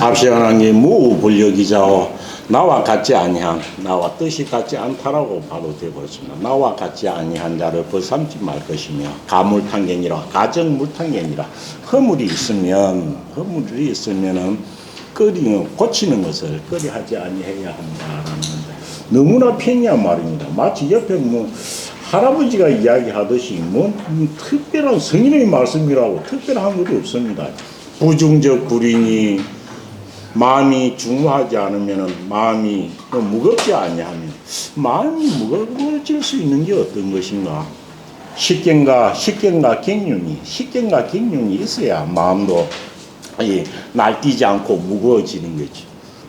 앞시간한 게 무불력이자오 나와 같지 아니한 나와 뜻이 같지 않다라고 봐도 되겠습니다. 나와 같지 아니한 자를 벗삼지 말 것이며 가물탕견이라 가정물탕견이라 허물이 있으면은 고치는 것을 꺼리하지 아니해야 한다라는 건데 너무나 편리한 말입니다. 마치 옆에 할아버지가 이야기하듯이 특별한 성인의 말씀이라고 특별한 것이 없습니다. 부중적 불인이 마음이 중후하지 않으면 마음이 무겁지 아니하면 마음이 무거워질 수 있는 게 어떤 것인가? 식견과 격륜이 있어야 마음도 날뛰지 않고 무거워지는 거지.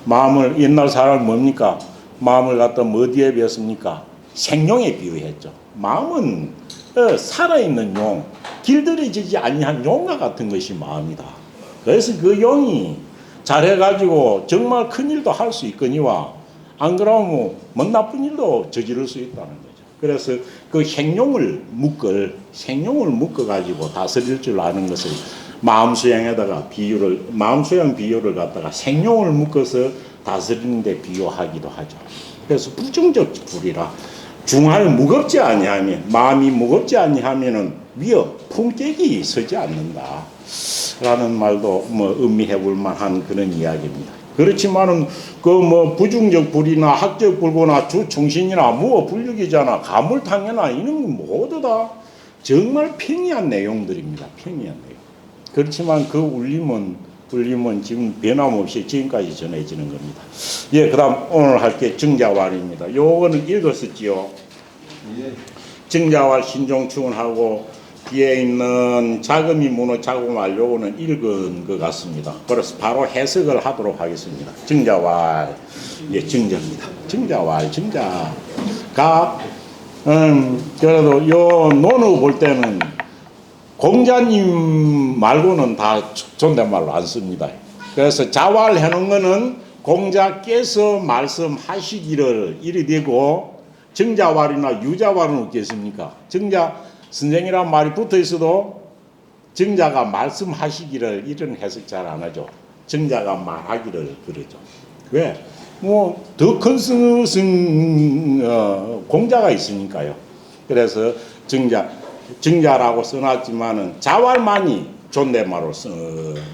마음을 옛날 사람 뭡니까? 마음을 갖다 어디에 비웠습니까? 생용에 비유했죠. 마음은 살아있는 용, 길들여지지 아니한 용과 같은 것이 마음이다. 그래서 그 용이 잘해가지고 정말 큰일도 할 수 있거니와 안 그러면 나쁜 일도 저지를 수 있다는 거죠. 그래서 그 생용을 묶어가지고 다스릴 줄 아는 것을 마음수양에다가 마음수양 비유를 갖다가 생용을 묶어서 다스리는 데 비유하기도 하죠. 그래서 부정적 불이라 무겁지 아니하면 마음이 무겁지 아니하면은 위협, 품격이 서지 않는다. 라는 말도 의미해 볼 만한 그런 이야기입니다. 그렇지만은 부중적 불이나 학적 불고나 주충신이나 무어불육이잖아 가물탕이나 이런 모두 다 정말 평이한 내용들입니다. 평이한 내용. 그렇지만 그 울림은 지금 변함없이 지금까지 전해지는 겁니다. 예, 그 다음 오늘 할 게 정자왈입니다. 요거는 읽었었지요. 예. 정자왈 신종충원하고 뒤에 있는 자금이 문어 자금왈 요거는 읽은 것 같습니다. 그래서 바로 해석을 하도록 하겠습니다. 정자왈, 예, 정자입니다. 정자가 그래도 요 논어 볼 때는 공자님 말고는 다 존댓말로 안 씁니다. 그래서 자왈 해놓은 거는 공자께서 말씀하시기를 이리 되고 정자왈이나 유자왈은 없겠습니까? 선생이란 말이 붙어 있어도 정자가 말씀하시기를 이런 해석 잘 안 하죠. 정자가 말하기를 그러죠. 왜? 더 큰 공자가 있으니까요. 그래서 정자라고 써놨지만은 자왈만이 존댓말로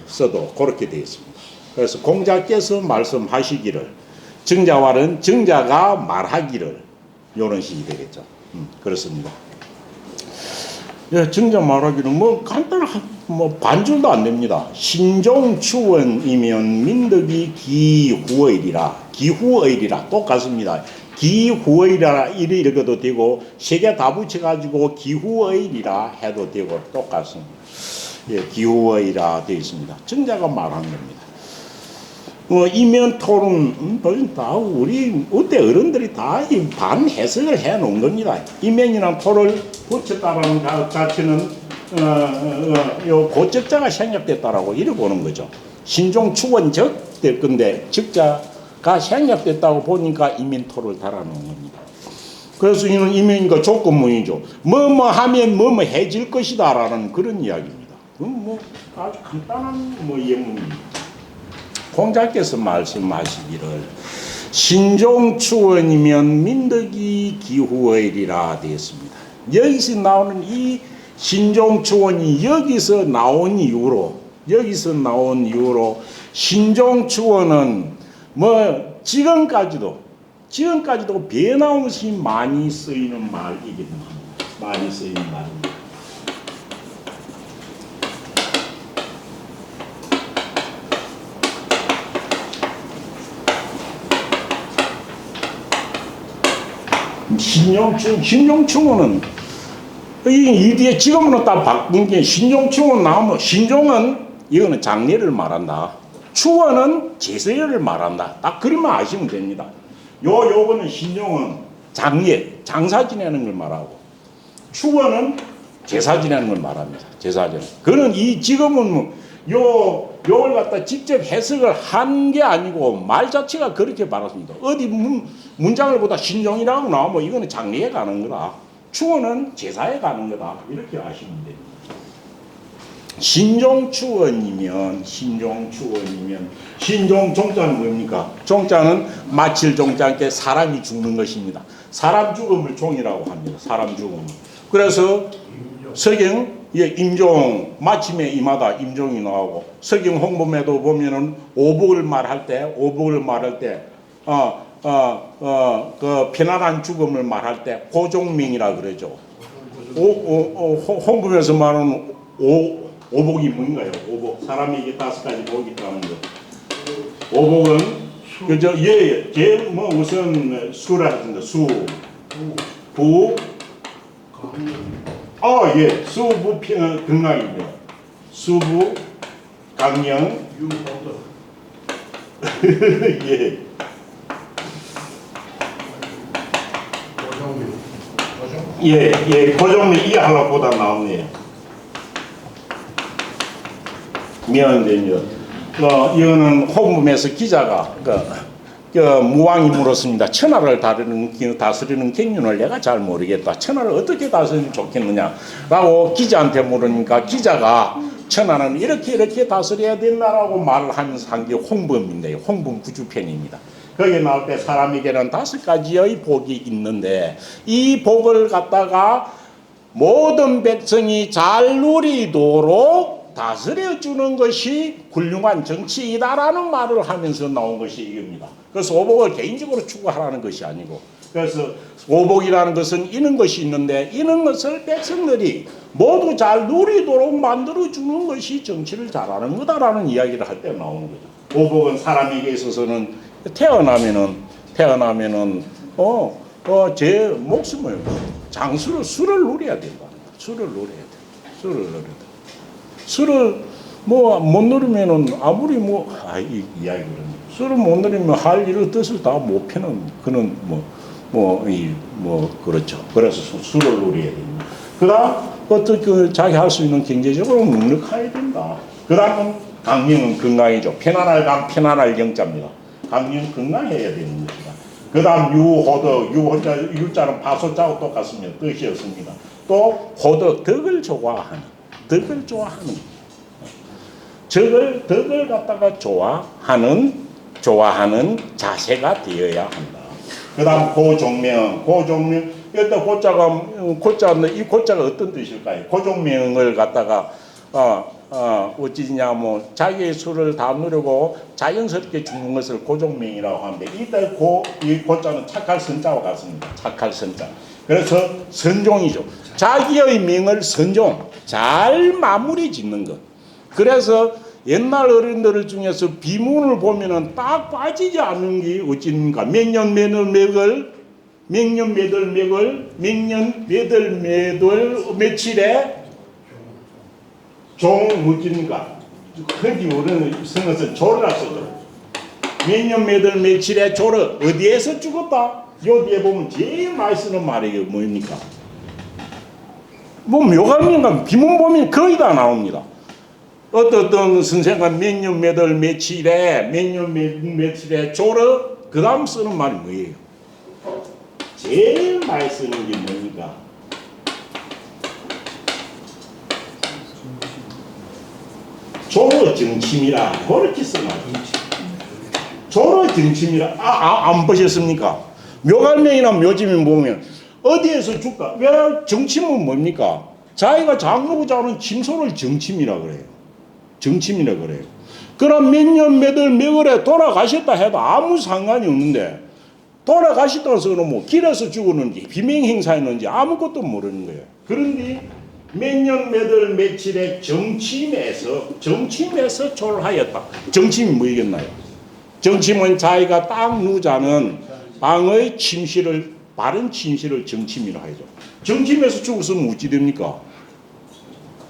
써도 그렇게 되어 있습니다. 그래서 공자께서 말씀하시기를 정자왈은 정자가 말하기를 이런 식이 되겠죠. 그렇습니다. 예, 정자 말하기는 간단한 반줄도 안 됩니다. 신종추원이면 민덕이 기후의리라 똑같습니다. 기후의리라 이래 읽어도 되고 세 개 다 붙여가지고 기후의리라 해도 되고 똑같습니다. 예, 기후의리라 되어 있습니다. 정자가 말하는 겁니다. 이면토론 다 우리 어때 어른들이 다 반 해석을 해 놓은 겁니다. 이면이나 토를 붙였다라는 자체는 요 고적자가 생략됐다라고 이래 보는 거죠. 신종추원적 될 건데 적자가 생략됐다고 보니까 이면토를 달아놓은 겁니다. 그래서 이는 이면이니까 조건문이죠. 하면 해질 것이다라는 그런 이야기입니다. 아주 간단한 예문입니다. 공자께서 말씀하시기를 신종추원이면 민덕이 기후의리라 되었습니다. 여기서 나오는 이 신종추원이 여기서 나온 이유로 신종추원은 지금까지도 변함없이 많이 쓰이는 말이기도 합니다. 많이 쓰이는 말입니다. 신종충은 이 뒤에 지금은 딱 바꾼 게 신종충은 나오면 신종은 이거는 장례를 말한다. 추원은 제사를 말한다. 딱 그리만 아시면 됩니다. 요거는 신종은 장사 지내는 걸 말하고 추원은 제사 지내는 걸 말합니다. 제사 지내. 그는 지금은 요걸 갖다 직접 해석을 한 게 아니고 말 자체가 그렇게 말했습니다. 어디 문장을 보다 신종이라고 나오면 이거는 장례에 가는 거다. 추원은 제사에 가는 거다. 이렇게 아시면 됩니다. 신종주언이면 신종 종자는 뭡니까? 종자는 마칠 종자께 사람이 죽는 것입니다. 사람 죽음을 종이라고 합니다. 사람 죽음. 그래서 서경 임종 마침에 임하다 임종이 나오고 서경 홍범에도 보면은 오복을 말할 때 그 편안한 죽음을 말할 때 고종명이라 그러죠. 홍범에서 말하는 오복이 뭔가요? 오복. 사람에게 5가지 복이 있다는 거. 오복은 그저 제일 우선 수라 했습니다. 부 수부 건강입니다. 수부 강령 예. 고종명 이 하나보다 나오네요. 미안합니다. 이거는 홍범에서 기자가 무왕이 물었습니다. 천하를 다스리는 경륜을 내가 잘 모르겠다. 천하를 어떻게 다스리면 좋겠느냐라고 기자한테 물으니까 기자가 천하는 이렇게 다스려야 된다라고 말을 하면서 한 게 홍범인데요. 홍범 구주편입니다. 거기에 나올 때 사람에게는 5가지의 복이 있는데 이 복을 갖다가 모든 백성이 잘 누리도록 다스려주는 것이 훌륭한 정치이다라는 말을 하면서 나온 것이 이겁니다. 그래서 오복을 개인적으로 추구하라는 것이 아니고, 그래서 오복이라는 것은 이런 것이 있는데 이런 것을 백성들이 모두 잘 누리도록 만들어주는 것이 정치를 잘하는 거다라는 이야기를 할 때 나오는 거죠. 오복은 사람에게 있어서는 태어나면은 제 목숨을 술을 누려야 된다. 술을 못 누리면은 아무리 이야기를 술을 못 누리면 할 일의 뜻을 다 못 펴는 그런 그렇죠. 그래서 술을 누려야 됩니다. 그다음 자기 할 수 있는 경제적으로 넉넉해야 된다. 그다음은 강령은 건강이죠. 편안할 경자입니다. 강령 건강해야 되는 것이다. 그다음 유호덕 유자는 파소자하고 똑같습니다. 뜻이었습니다. 또 호덕 덕을 좋아하는 덕을 갖다가 좋아하는 자세가 되어야 한다. 그 다음 고종명 일단 이 고자가 어떤 뜻일까요? 고종명을 갖다가 어찌냐 자기의 수를 다 누르고 자연스럽게 죽는 것을 고종명이라고 하는데 이 고자는 착할 선자와 같습니다. 착할 선자. 그래서 선종이죠. 자기의 명을 잘 마무리 짓는 것. 그래서 옛날 어른들 중에서 비문을 보면은 딱 빠지지 않는 게 어찌입니까? 명년 며칠에 종 어찌입니까? 흔히 우리는 성어서 조르라 쓰죠. 명년 며칠에 조르 어디에서 죽었다? 요 뒤에 보면 제일 많이 쓰는 말이 뭡니까? 묘관인가 비문 보면 거의 다 나옵니다. 어떤 선생은 명년 며칠에 조르 그 다음 쓰는 말이 뭐예요? 제일 많이 쓰는 게 뭡니까? 조르 정침이라 그렇게 쓰나? 조르 정침이라 안 보셨습니까? 묘갈명이나 묘지면 보면 어디에서 죽다? 왜 정침은 뭡니까? 자기가 장로자는 침소를 정침이라 그래요. 그럼 몇 년 몇 월에 돌아가셨다 해도 아무 상관이 없는데 돌아가셨다고 해서 길에서 죽었는지 비명행사했는지 아무것도 모르는 거예요. 그런데 몇 년 며칠에 정침에서 졸하였다. 정침이 뭐이겠나요? 정침은 자기가 딱 누자는 방의 바른 침실을 정침이라 하죠. 정침에서 죽었으면 어찌 됩니까?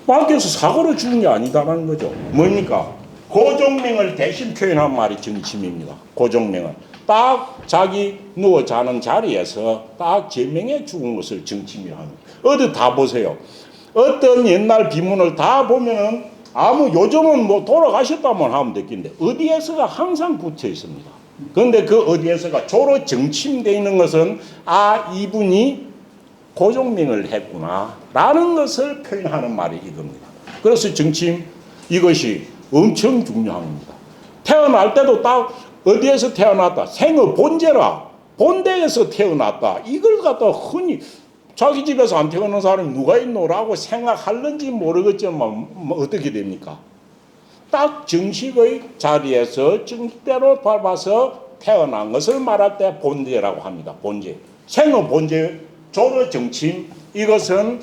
밖에서 사고로 죽은 게 아니다라는 거죠. 뭡니까? 고종명을 대신 표현한 말이 정침입니다. 고종명은 딱 자기 누워 자는 자리에서 딱 제명에 죽은 것을 정침이라 합니다. 어디 다 보세요. 어떤 옛날 비문을 다 보면은 요즘은 돌아가셨다만 하면 됐긴데 어디에서가 항상 붙여 있습니다. 그런데 그 어디에서가 조로 정침되어 있는 것은 이분이 고종명을 했구나 라는 것을 표현하는 말이 이겁니다. 그래서 정침 이것이 엄청 중요합니다. 태어날 때도 딱 어디에서 태어났다. 생의 본제라. 본대에서 태어났다. 이걸 갖다 흔히 자기 집에서 안 태어난 사람이 누가 있노라고 생각할는지 모르겠지만 어떻게 됩니까? 딱 정식의 자리에서 정식대로 밟아서 태어난 것을 말할 때 본제라고 합니다. 본제. 생의 본제, 조로 정침, 이것은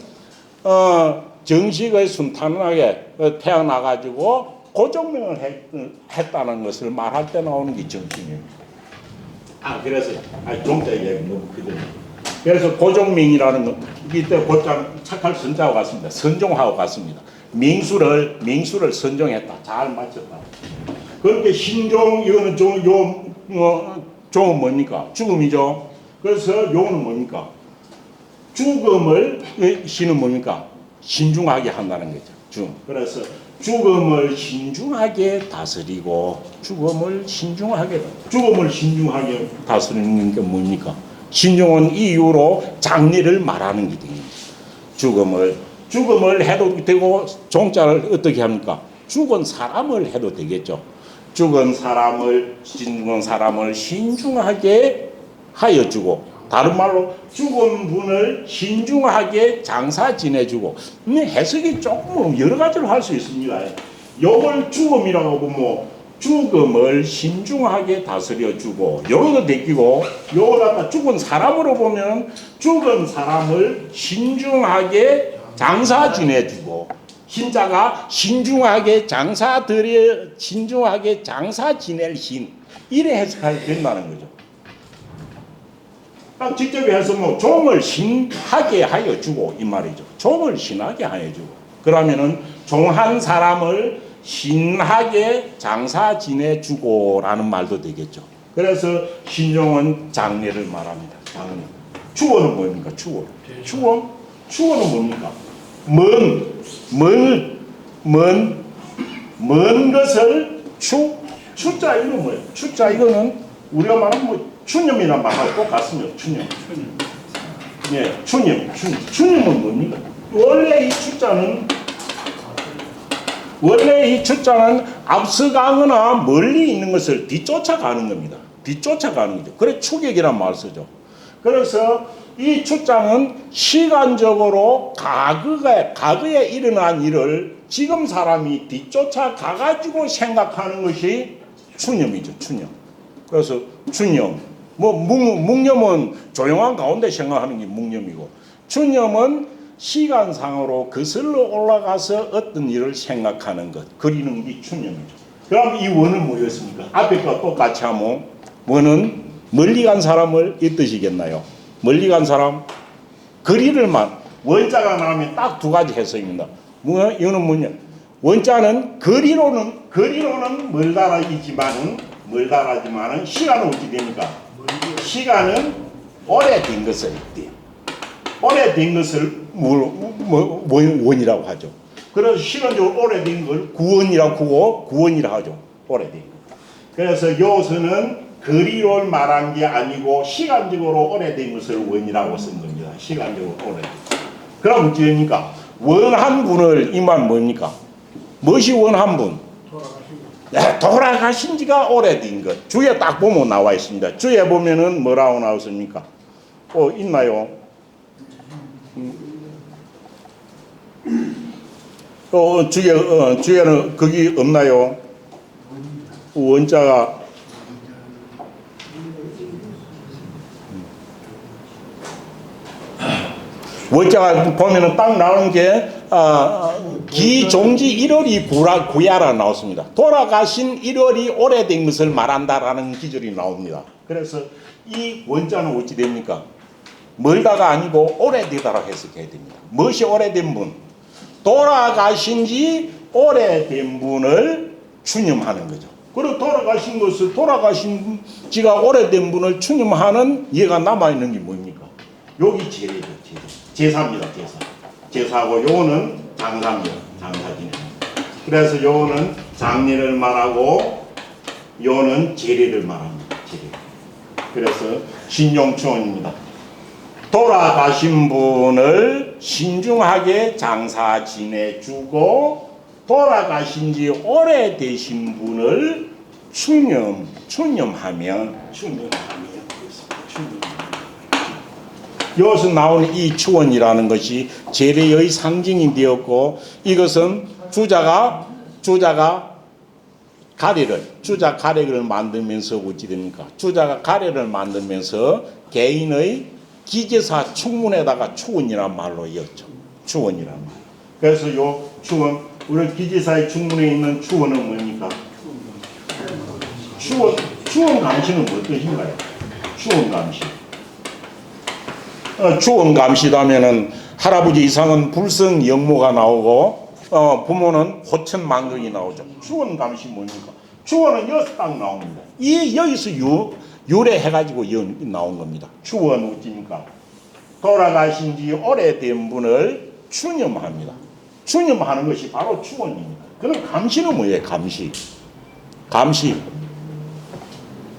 정식의 순탄하게 태어나가지고 고정명을 했다는 것을 말할 때 나오는 게 정침입니다. 그래서 좀 더 얘기 너무 그대로. 그래서 고종명이라는 거 이때 곧장 착할 선자하고 같습니다. 선종하고 같습니다. 명수를 선종했다. 잘 맞췄다. 그렇게 신종 이거는 종은 뭡니까? 죽음이죠. 그래서 용은 뭡니까? 죽음을 신은 뭡니까? 신중하게 한다는 거죠. 그래서 죽음을 신중하게 다스리고 죽음을 신중하게 다스리는 게 뭡니까? 신중한 이유로 장례를 말하는 게 됩니다. 죽음을 해도 되고 종자를 어떻게 합니까? 죽은 사람을 해도 되겠죠. 죽은 사람을 신중하게 하여 주고, 다른 말로 죽은 분을 신중하게 장사 지내주고. 해석이 조금 여러 가지로 할 수 있습니다. 요걸 죽음이라고 보면 죽음을 신중하게 다스려주고, 요것도 느끼고, 요걸 갖다 죽은 사람으로 보면 죽은 사람을 신중하게 장사 지내주고, 신자가 신중하게 장사 지낼 신, 이래 해석하게 된다는 거죠. 직접 해서 종을 신하게 하여 주고, 이 말이죠. 종을 신하게 하여 주고. 그러면은 종 한 사람을 신하게 장사 지내주고라는 말도 되겠죠. 그래서 신종은 장례를 말합니다. 장례. 추원은 뭡니까? 추원은 뭡니까? 먼 것을 추자 이거 뭐예요? 추자 이거는 우리가 말하면 추념이란 말하고 똑같습니다. 추념. 예, 추념은 뭡니까? 원래 이 추자는 앞서가거나 멀리 있는 것을 뒤쫓아가는 겁니다. 뒤쫓아가는 거죠. 그래 추격이란 말 쓰죠. 그래서 이 추자는 시간적으로 과거에 일어난 일을 지금 사람이 뒤쫓아가가지고 생각하는 것이 추념이죠. 추념. 그래서 추념. 묵념은 조용한 가운데 생각하는 게 묵념이고, 추념은 시간상으로 거슬러 올라가서 어떤 일을 생각하는 것, 그리는 게 추념이죠. 그럼 이 원은 뭐였습니까? 앞에 거 똑같이 하면 원은 멀리 간 사람을 이 뜻이겠나요? 멀리 간 사람, 원자가 나오면 딱 두 가지 해석입니다. 이거는 뭐냐? 원자는 거리로는 멀다라지만은 시간은 어떻게 됩니까? 시간은 오래된 것을 있대요. 오래된 것을 원이라고 하죠. 그래서 시간적으로 오래된 걸 구원이라고 하죠. 오래된 거. 그래서 여기서는 거리를 말한 게 아니고 시간적으로 오래된 것을 원이라고 쓴 겁니다. 시간적으로 오래된. 그럼 어떻게 됩니까? 원 한 분을 이만 뭡니까? 무엇이 원 한 분? 돌아가신 지가 오래된 것. 주에 딱 보면 나와 있습니다. 주에 보면은 뭐라고 나왔습니까? 있나요? 주에는 거기 없나요? 원자가 보면은 딱 나오는 게 기종지 1월이 구야라 나왔습니다. 돌아가신 1월이 오래된 것을 말한다라는 기절이 나옵니다. 그래서 이 원자는 어찌 됩니까? 멀다가 아니고 오래되다라 해석해야 됩니다. 무엇이 오래된 분? 돌아가신 지 오래된 분을 추념하는 거죠. 그리고 돌아가신 지가 오래된 분을 추념하는 얘가 남아있는 게 뭡니까? 여기 제례죠. 제사입니다. 제사고 요거는 장사입니다. 장사지내. 그래서 요거는 장례를 말하고 요거는 제례를 말합니다. 제례. 그래서 신용추원입니다. 돌아가신 분을 신중하게 장사 지내주고 돌아가신 지 오래되신 분을 추념하면 여기서 나오는 이 추원이라는 것이 재래의 상징이 되었고, 이것은 주자가 가래를 만들면서 어찌 됩니까? 주자가 가래를 만들면서 개인의 기재사 충문에다가 추원이란 말로 이었죠. 추원이란 말. 그래서 요 추원, 우리 기재사의 충문에 있는 추원은 뭡니까? 추원 감시는 뭐 뜻인가요? 추원 감시. 추원 감시라면은 할아버지 이상은 불성 영모가 나오고, 부모는 호천망극이 나오죠. 추원 감시 뭡니까? 추원은 여기서 딱 나옵니다. 이 여기서 유래해가지고 나온 겁니다. 추원 어찌입니까? 돌아가신 지 오래된 분을 추념합니다. 추념하는 것이 바로 추원입니다. 그럼 감시는 뭐예요?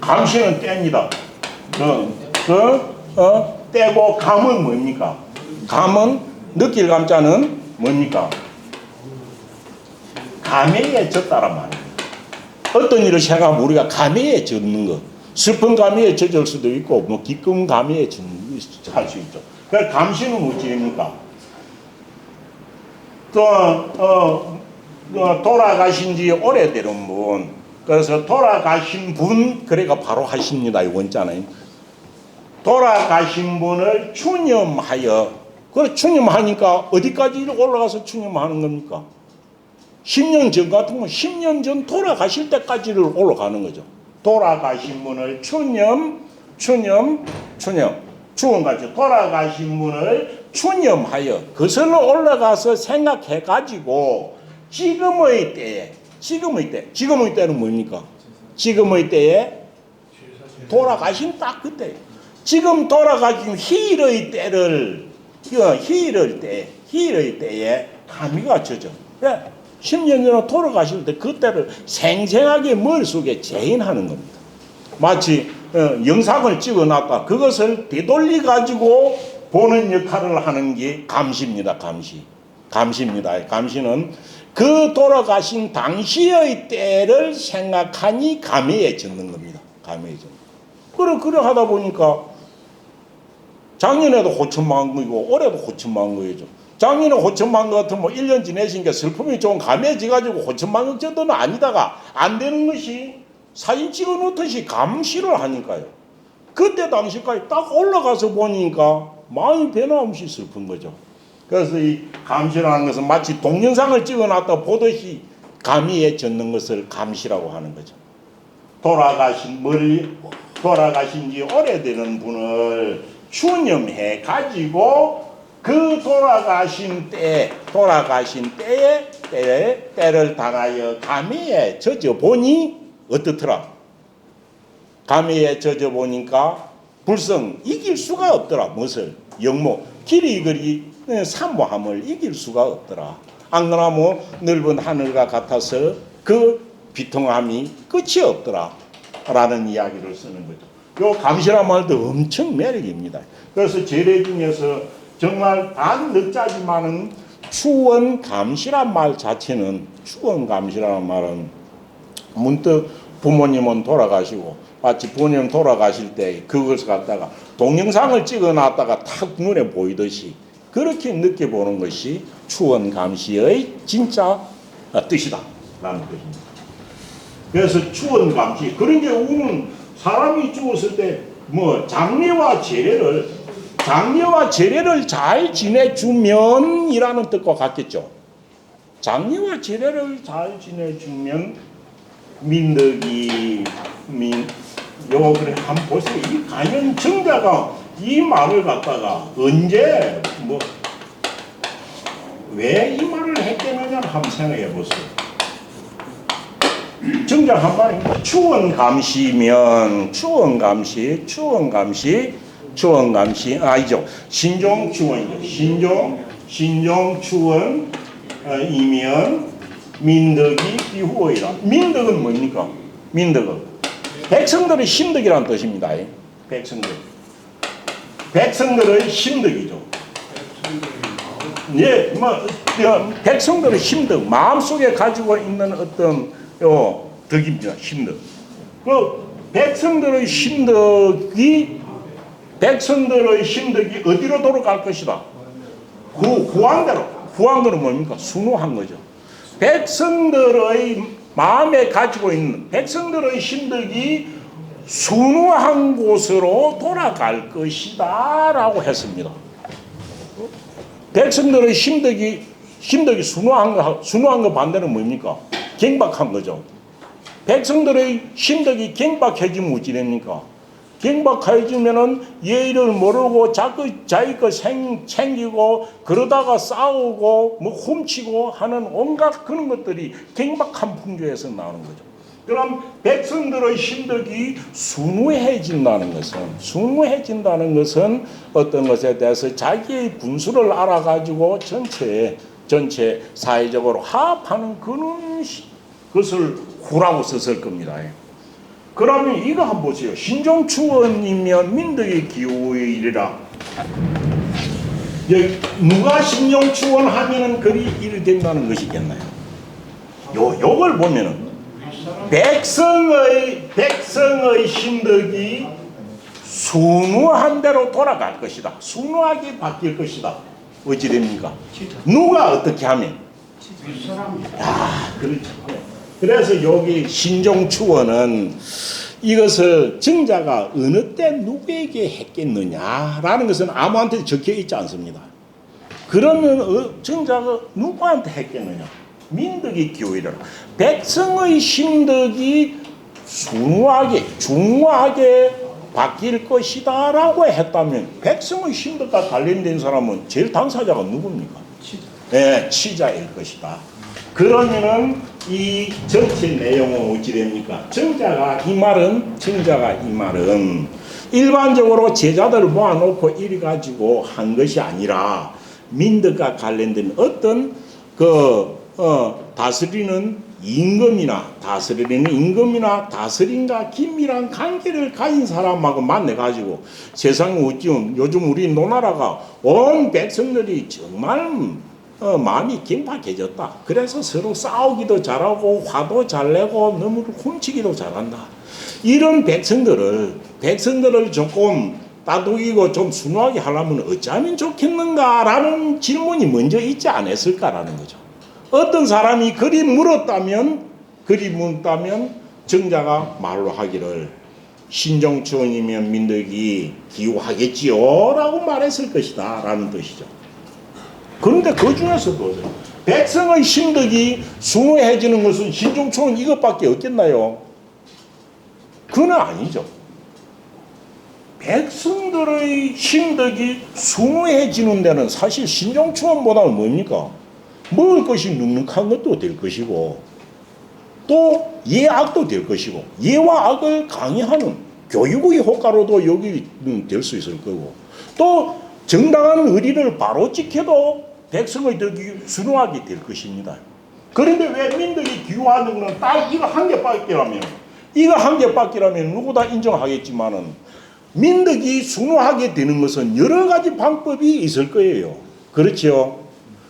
감시는 떼입니다. 떼고 감은 뭡니까? 감은 느낄 감자는 뭡니까? 감회에 젖다란 말입니다. 어떤 일을 생각하면 우리가 감회에 젖는 것, 슬픈 감회에 젖을 수도 있고, 뭐 기쁨 감회에 할 수 있죠. 그래서 감시는 어찌입니까? 돌아가신 지 오래되는 분, 그래서 돌아가신 분, 그래가 바로 하십니다. 이 원자는. 돌아가신 분을 추념하여, 그 추념하니까 어디까지 올라가서 추념하는 겁니까? 10년 전 같으면 10년 전 돌아가실 때까지를 올라가는 거죠. 돌아가신 분을 추원같이 돌아가신 분을 추념하여 거슬러 올라가서 생각해가지고 지금의 때는 뭡니까? 지금의 때에 돌아가신 딱 그때, 지금 돌아가신 희일의 때에 감이가 젖어. 10년 전에 돌아가실 때 그때를 생생하게 머릿속에 재현하는 겁니다. 마치 영상을 찍어놨다, 그것을 되돌리 가지고 보는 역할을 하는 게 감시입니다. 감시는 그 돌아가신 당시의 때를 생각하니 감회에 젖는 겁니다. 그래 하다 보니까 작년에도 호천망거이고 올해도 호천망거이죠. 작년에 호천망거 같으면 뭐 1년 지내시니까 슬픔이 좀 감해져가지고 호천망거 정도는 아니다가 안 되는 것이 사진 찍어 놓듯이 감시를 하니까요. 그때 당시까지 딱 올라가서 보니까 마음이 변함없이 슬픈 거죠. 그래서 이 감시라는 것은 마치 동영상을 찍어 놨다 보듯이 감히에 젖는 것을 감시라고 하는 거죠. 돌아가신 지 오래되는 분을 추념해 가지고 그 돌아가신 때를 당하여 감회에 젖어 보니 어떻더라? 감회에 젖어 보니까 불성 이길 수가 없더라. 무엇을? 영모 길이 사모함을 이길 수가 없더라. 안 그러면 넓은 하늘과 같아서 그 비통함이 끝이 없더라 라는 이야기를 쓰는 거죠. 요 감시란 말도 엄청 매력입니다. 그래서 제례 중에서 정말 단 늦자지만은 추원감시란 말 자체는, 추원감시라는 말은 문득 부모님은 돌아가시고 마치 부모님 돌아가실 때 그것을 갖다가 동영상을 찍어 놨다가 탁 눈에 보이듯이 그렇게 느껴보는 것이 추원감시의 진짜 뜻이다 라는 뜻입니다. 그래서 추원감시, 그런 게 우리는 사람이 죽었을 때 뭐 장례와 제례를 잘 지내주면이라는 뜻과 같겠죠. 장례와 제례를 잘 지내주면 요거 그래 한번 보세요. 이 가연 정자가 이 말을 갖다가 언제 왜 이 말을 했겠느냐 한번 생각해 보세요. 정작 한 말입니다. 추원감시면 추원감시 아니죠. 신종추원이죠. 신종추원이면 민덕이 비후어이라. 민덕은 뭡니까? 민덕은 백성들의 신덕이라는 뜻입니다. 백성들. 백성들의 심덕이죠. 예, 백성들의 심덕, 마음속에 가지고 있는 어떤 덕입니다. 심덕. 그 백성들의 심덕이 어디로 돌아갈 것이다. 구한대로 뭡니까? 순호한 거죠. 백성들의 마음에 가지고 있는 백성들의 심덕이 순호한 곳으로 돌아갈 것이다 라고 했습니다. 백성들의 심덕이 순호한 거 반대는 뭡니까? 경박한 거죠. 백성들의 심덕이 경박해지면 어찌 됩니까? 경박해지면은 예의를 모르고 자기 거 챙기고 그러다가 싸우고 뭐 훔치고 하는 온갖 그런 것들이 경박한 풍조에서 나오는 거죠. 그럼 백성들의 심덕이 순후해진다는 것은 어떤 것에 대해서 자기의 분수를 알아가지고 전체 사회적으로 화합하는 그런 것을 후라고 썼을 겁니다. 그러면 이거 한번 보세요. 신종추원이면 민덕의 기호의 일이라. 누가 신종추원하면은 그리 일이 된다는 것이겠나요? 요걸 보면은 백성의 심덕이 순후한 대로 돌아갈 것이다. 순후하게 바뀔 것이다. 어찌 됩니까? 누가 어떻게 하면? 그렇죠. 그래서 여기 신종추원은 이것을 정자가 어느 때 누구에게 했겠느냐라는 것은 아무한테도 적혀 있지 않습니다. 그러면 정자가 누구한테 했겠느냐? 민덕의 기호이라. 백성의 심덕이 중후하게 바뀔 것이다 라고 했다면 백성의 심덕과 관련된 사람은 제일 당사자가 누굽니까? 네, 치자일 것이다. 그러면은 이 전체 내용은 어찌 됩니까? 정자가 이 말은 일반적으로 제자들을 모아놓고 이리 가지고 한 것이 아니라 민덕과 관련된 어떤 다스리는 임금이나 다스림과 긴밀한 관계를 가진 사람하고 만나가지고 세상에 요즘 우리 노나라가 온 백성들이 정말 마음이 긴박해졌다. 그래서 서로 싸우기도 잘하고 화도 잘 내고 너무 훔치기도 잘한다. 이런 백성들을 조금 따돌리고 좀 순화하게 하려면 어찌하면 좋겠는가라는 질문이 먼저 있지 않았을까라는 거죠. 어떤 사람이 그리 물었다면 정자가 말로 하기를 신종추원이면 민덕이 기호하겠지요 라고 말했을 것이다 라는 뜻이죠. 그런데 그 중에서도 백성의 심덕이 순후해지는 것은 신종추원 이것밖에 없겠나요? 그건 아니죠. 백성들의 심덕이 순후해지는 데는 사실 신종추원보다는 뭡니까? 먹을 것이 눅눅한 것도 될 것이고 또 예악도 될 것이고 예와 악을 강의하는 교육의 효과로도 여기 될 수 있을 거고 또 정당한 의리를 바로 지켜도 백성의 덕이 순후하게 될 것입니다. 그런데 왜 민덕이 기호하는 것은 딱 이거 한 개밖이라면 누구 다 인정하겠지만은 민덕이 순후하게 되는 것은 여러 가지 방법이 있을 거예요. 그렇죠?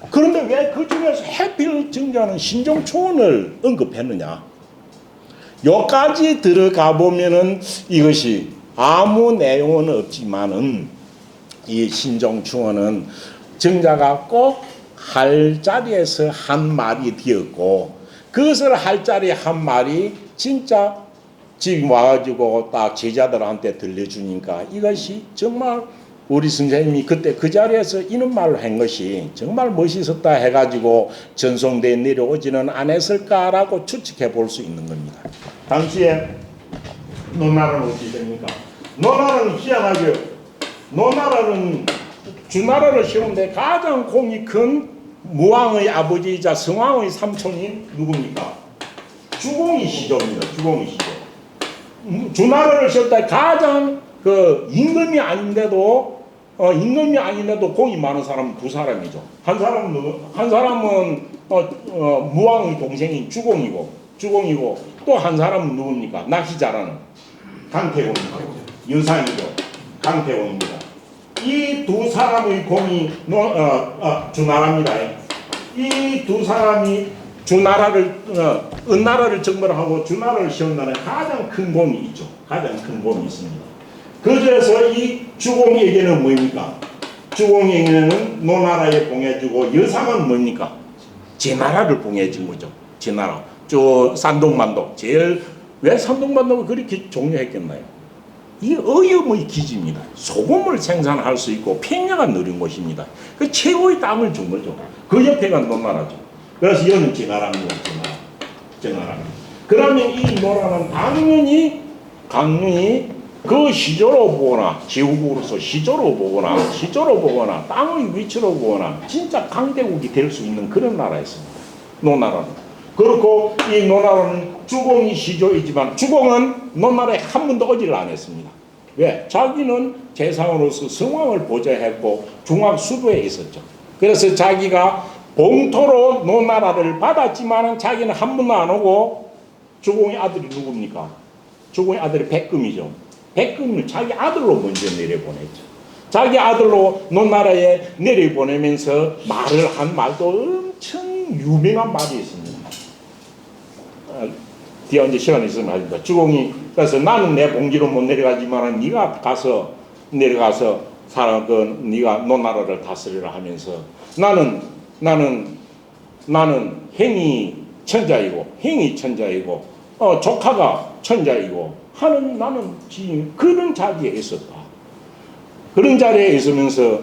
그런데 왜 그 중에서 해필 정자는 신종추원을 언급했느냐? 여기까지 들어가 보면은 이것이 아무 내용은 없지만은 이 신종추원은 정자가 꼭 할 자리에서 한 말이 되었고 그것을 할 자리에 한 말이 진짜 지금 와가지고 딱 제자들한테 들려주니까 이것이 정말 우리 선생님이 그때 그 자리에서 이런 말을 한 것이 정말 멋있었다 해가지고 전송대에 내려오지는 않았을까라고 추측해 볼 수 있는 겁니다. 당시에 노나라는 어떻게 됩니까? 노나라는 희한하게 주나라를 세우는데 가장 공이 큰 무왕의 아버지이자 성왕의 삼촌이 누굽니까? 주공이시조입니다. 주나라를 세울 때 가장 임금이 아닌데도 공이 많은 사람은 두 사람이죠. 한 사람은 무왕의 동생인 주공이고 또 한 사람은 누굽니까? 낚시 잘하는 강태공입니다. 여상이죠. 강태공입니다. 두 사람의 공이 주나라입니다. 이 두 사람이 주나라를 은나라를 정벌하고 주나라를 세운다는 가장 큰 공이 있죠. 가장 큰 공이 있습니다. 그래서 이 주공에게는 뭡니까? 주공에게는 노나라에 봉해주고 여상은 뭡니까? 제나라를 봉해준 거죠. 제나라. 저 산동만도 제일 왜 산동만도가 그렇게 종려했겠나요? 이 어이없의 기지입니다. 소금을 생산할 수 있고 평야가 느린 곳입니다. 그 최고의 땅을 준 거죠. 그 옆에가 노나라죠. 그래서 이거는 제나라입니다. 제나라입니다. 그러면 이 노나라는 강릉이 그 시조로 보거나 지후국으로서 시조로 보거나 땅의 위치로 보거나 진짜 강대국이 될 수 있는 그런 나라였습니다. 노나라는. 그렇고 이 노나라는 주공이 시조이지만 주공은 노나라에 한 번도 어지를 안 했습니다. 왜? 자기는 재상으로서 성왕을 보좌했고 중앙 수도에 있었죠. 그래서 자기가 봉토로 노나라를 받았지만 자기는 한 번도 안 오고 주공의 아들이 누굽니까? 주공의 아들이 백금이죠. 백금을 자기 아들로 먼저 내려보냈죠. 자기 아들로 노나라에 내려보내면서 말을 한 말도 엄청 유명한 말이 있습니다. 뒤에 언제 시간 있으면 하겠다. 주공이 그래서 나는 내 봉지로 못 내려가지만 네가 가서 내려가서 네가 노나라를 다스리라 하면서 나는 행이 천자이고 조카가 천자이고 하는 나는 지금 그런 자리에 있었다. 그런 자리에 있으면서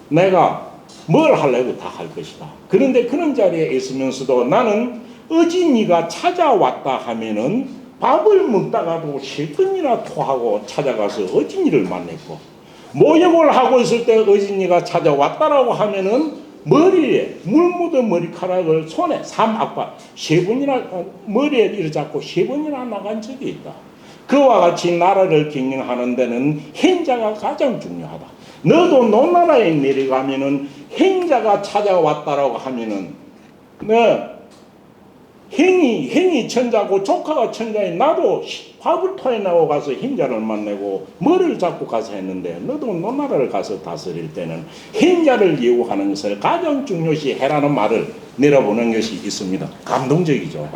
내가 뭘 하려고 다 할 것이다. 그런데 그런 자리에 있으면서도 나는 어진이가 찾아왔다 하면은 밥을 먹다가도 10번이나 토하고 찾아가서 어진이를 만났고 모욕을 하고 있을 때 어진이가 찾아왔다라고 하면은 머리에 물 묻은 머리카락을 손에 삼악바 3번이나 머리에 이를 잡고 3번이나 나간 적이 있다. 그와 같이 나라를 경영하는 데는 행자가 가장 중요하다. 너도 노나라에 내려가면은 행자가 찾아왔다라고 하면은 행이 천자고 조카가 천자인 나도 밥을 토해나고 가서 행자를 만나고 머리를 잡고 가서 했는데 너도 노나라를 가서 다스릴 때는 행자를 예우하는 것을 가장 중요시 해라는 말을 내려보는 것이 있습니다. 감동적이죠.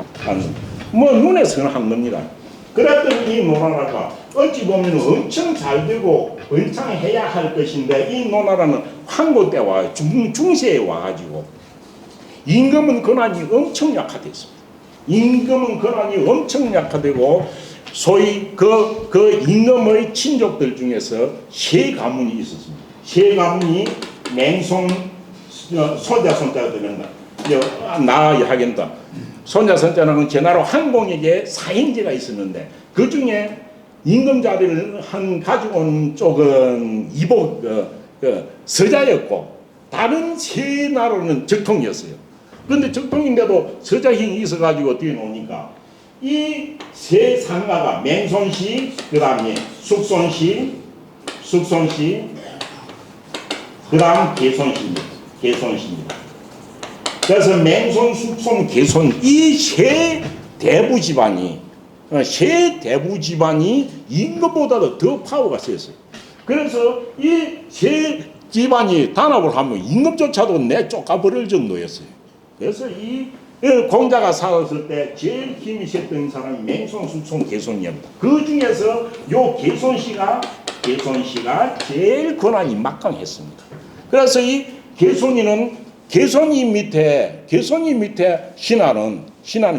뭐 눈에 선한 겁니다. 그랬더니 이 노나라가 어찌 보면 엄청 잘 되고 번창해야 할 것인데 이 노나라는 황고 때 와 중세에 와가지고 임금은 권한이 엄청 약화됐습니다. 임금은 권한이 엄청 약화되고 소위 그 임금의 친족들 중에서 세 가문이 있었습니다. 세 가문이 맹손 소자 손자가 되는다. 나 하겠다. 손자 손자는 제나라 황공에게 사형제가 있었는데 그 중에 임금 자리를 가지고 온 쪽은 이복 서자였고 다른 세 나라는 적통이었어요. 그런데 적통인데도 서자형이 있어가지고 어떻게 놓으니까 이 세 상가가 맹손씨, 그 다음에 숙손씨, 그 다음 개손씨입니다. 그래서 맹손, 숙손, 개손 이 세 대부 집안이 임금보다도 더 파워가 셌어요. 그래서 이 세 집안이 단합을 하면 임금조차도 내쫓아버릴 정도였어요. 그래서 이 공자가 살았을 때 제일 힘이 셌던 사람이 맹손, 숙손, 개손이었다. 그 중에서 요 개손씨가 제일 권한이 막강했습니다. 그래서 이 개손이 밑에 신하는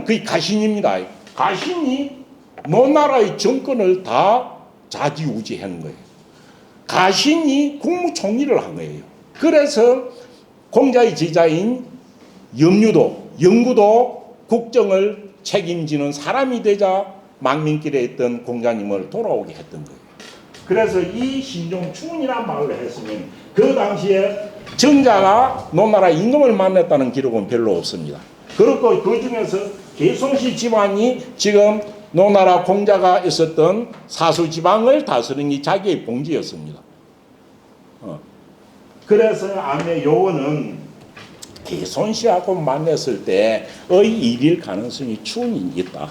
거의 가신입니다. 가신이 노나라의 정권을 다 좌지우지하는 거예요. 가신이 국무총리를 한 거예요. 그래서 공자의 제자인 영구도 국정을 책임지는 사람이 되자 망민길에 있던 공자님을 돌아오게 했던 거예요. 그래서 이 신종춘이라는 말을 했으면 그 당시에 정자가 노나라 임금을 만났다는 기록은 별로 없습니다. 그렇고 그 중에서 개손씨 집안이 지금 노나라 공자가 있었던 사수 지방을 다스리는 자기의 봉지였습니다. 그래서 아마 요거는 개손씨하고 만났을 때의 일일 가능성이 충분히 있다.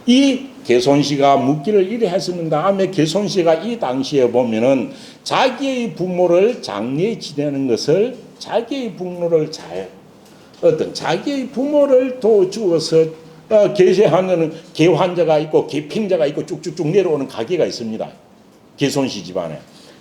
이 개손씨가 묻기를 이래 했으면 다음에 개손씨가 이 당시에 보면은 자기의 부모를 장례 지내는 것을 자기의 부모를 자기의 부모를 도주어서 계세하는 계환자가 있고 계핑자가 있고 쭉쭉쭉 내려오는 가게가 있습니다. 개손씨 집안에.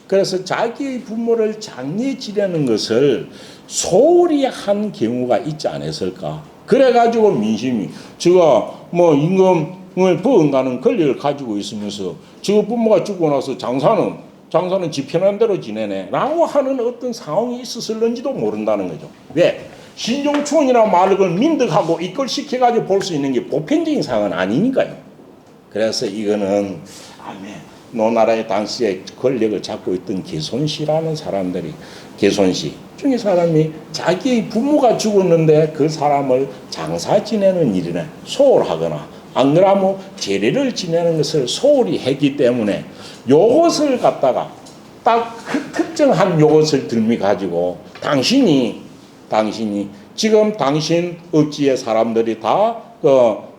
그래서 자기의 부모를 장례 지내는 것을 소홀히 한 경우가 있지 않았을까. 그래가지고 민심이 제가 뭐 임금을 버금가는 권리를 가지고 있으면서 저 부모가 죽고 나서 장사는 지 편한 대로 지내네 라고 하는 어떤 상황이 있었을는지도 모른다는 거죠. 왜? 신종추원이라는 말을 민득하고 이끌시켜가지고 볼 수 있는 게 보편적인 상황은 아니니까요. 그래서 이거는 노나라의 당시에 권력을 잡고 있던 개손씨라는 사람들이 개손씨 중에 사람이 자기의 부모가 죽었는데 그 사람을 장사 지내는 일이나 소홀하거나 안 그러면 제례를 지내는 것을 소홀히 했기 때문에 요것을 갖다가 딱 그 특정한 요것을 들미 가지고 당신이 지금 당신 업지의 사람들이 다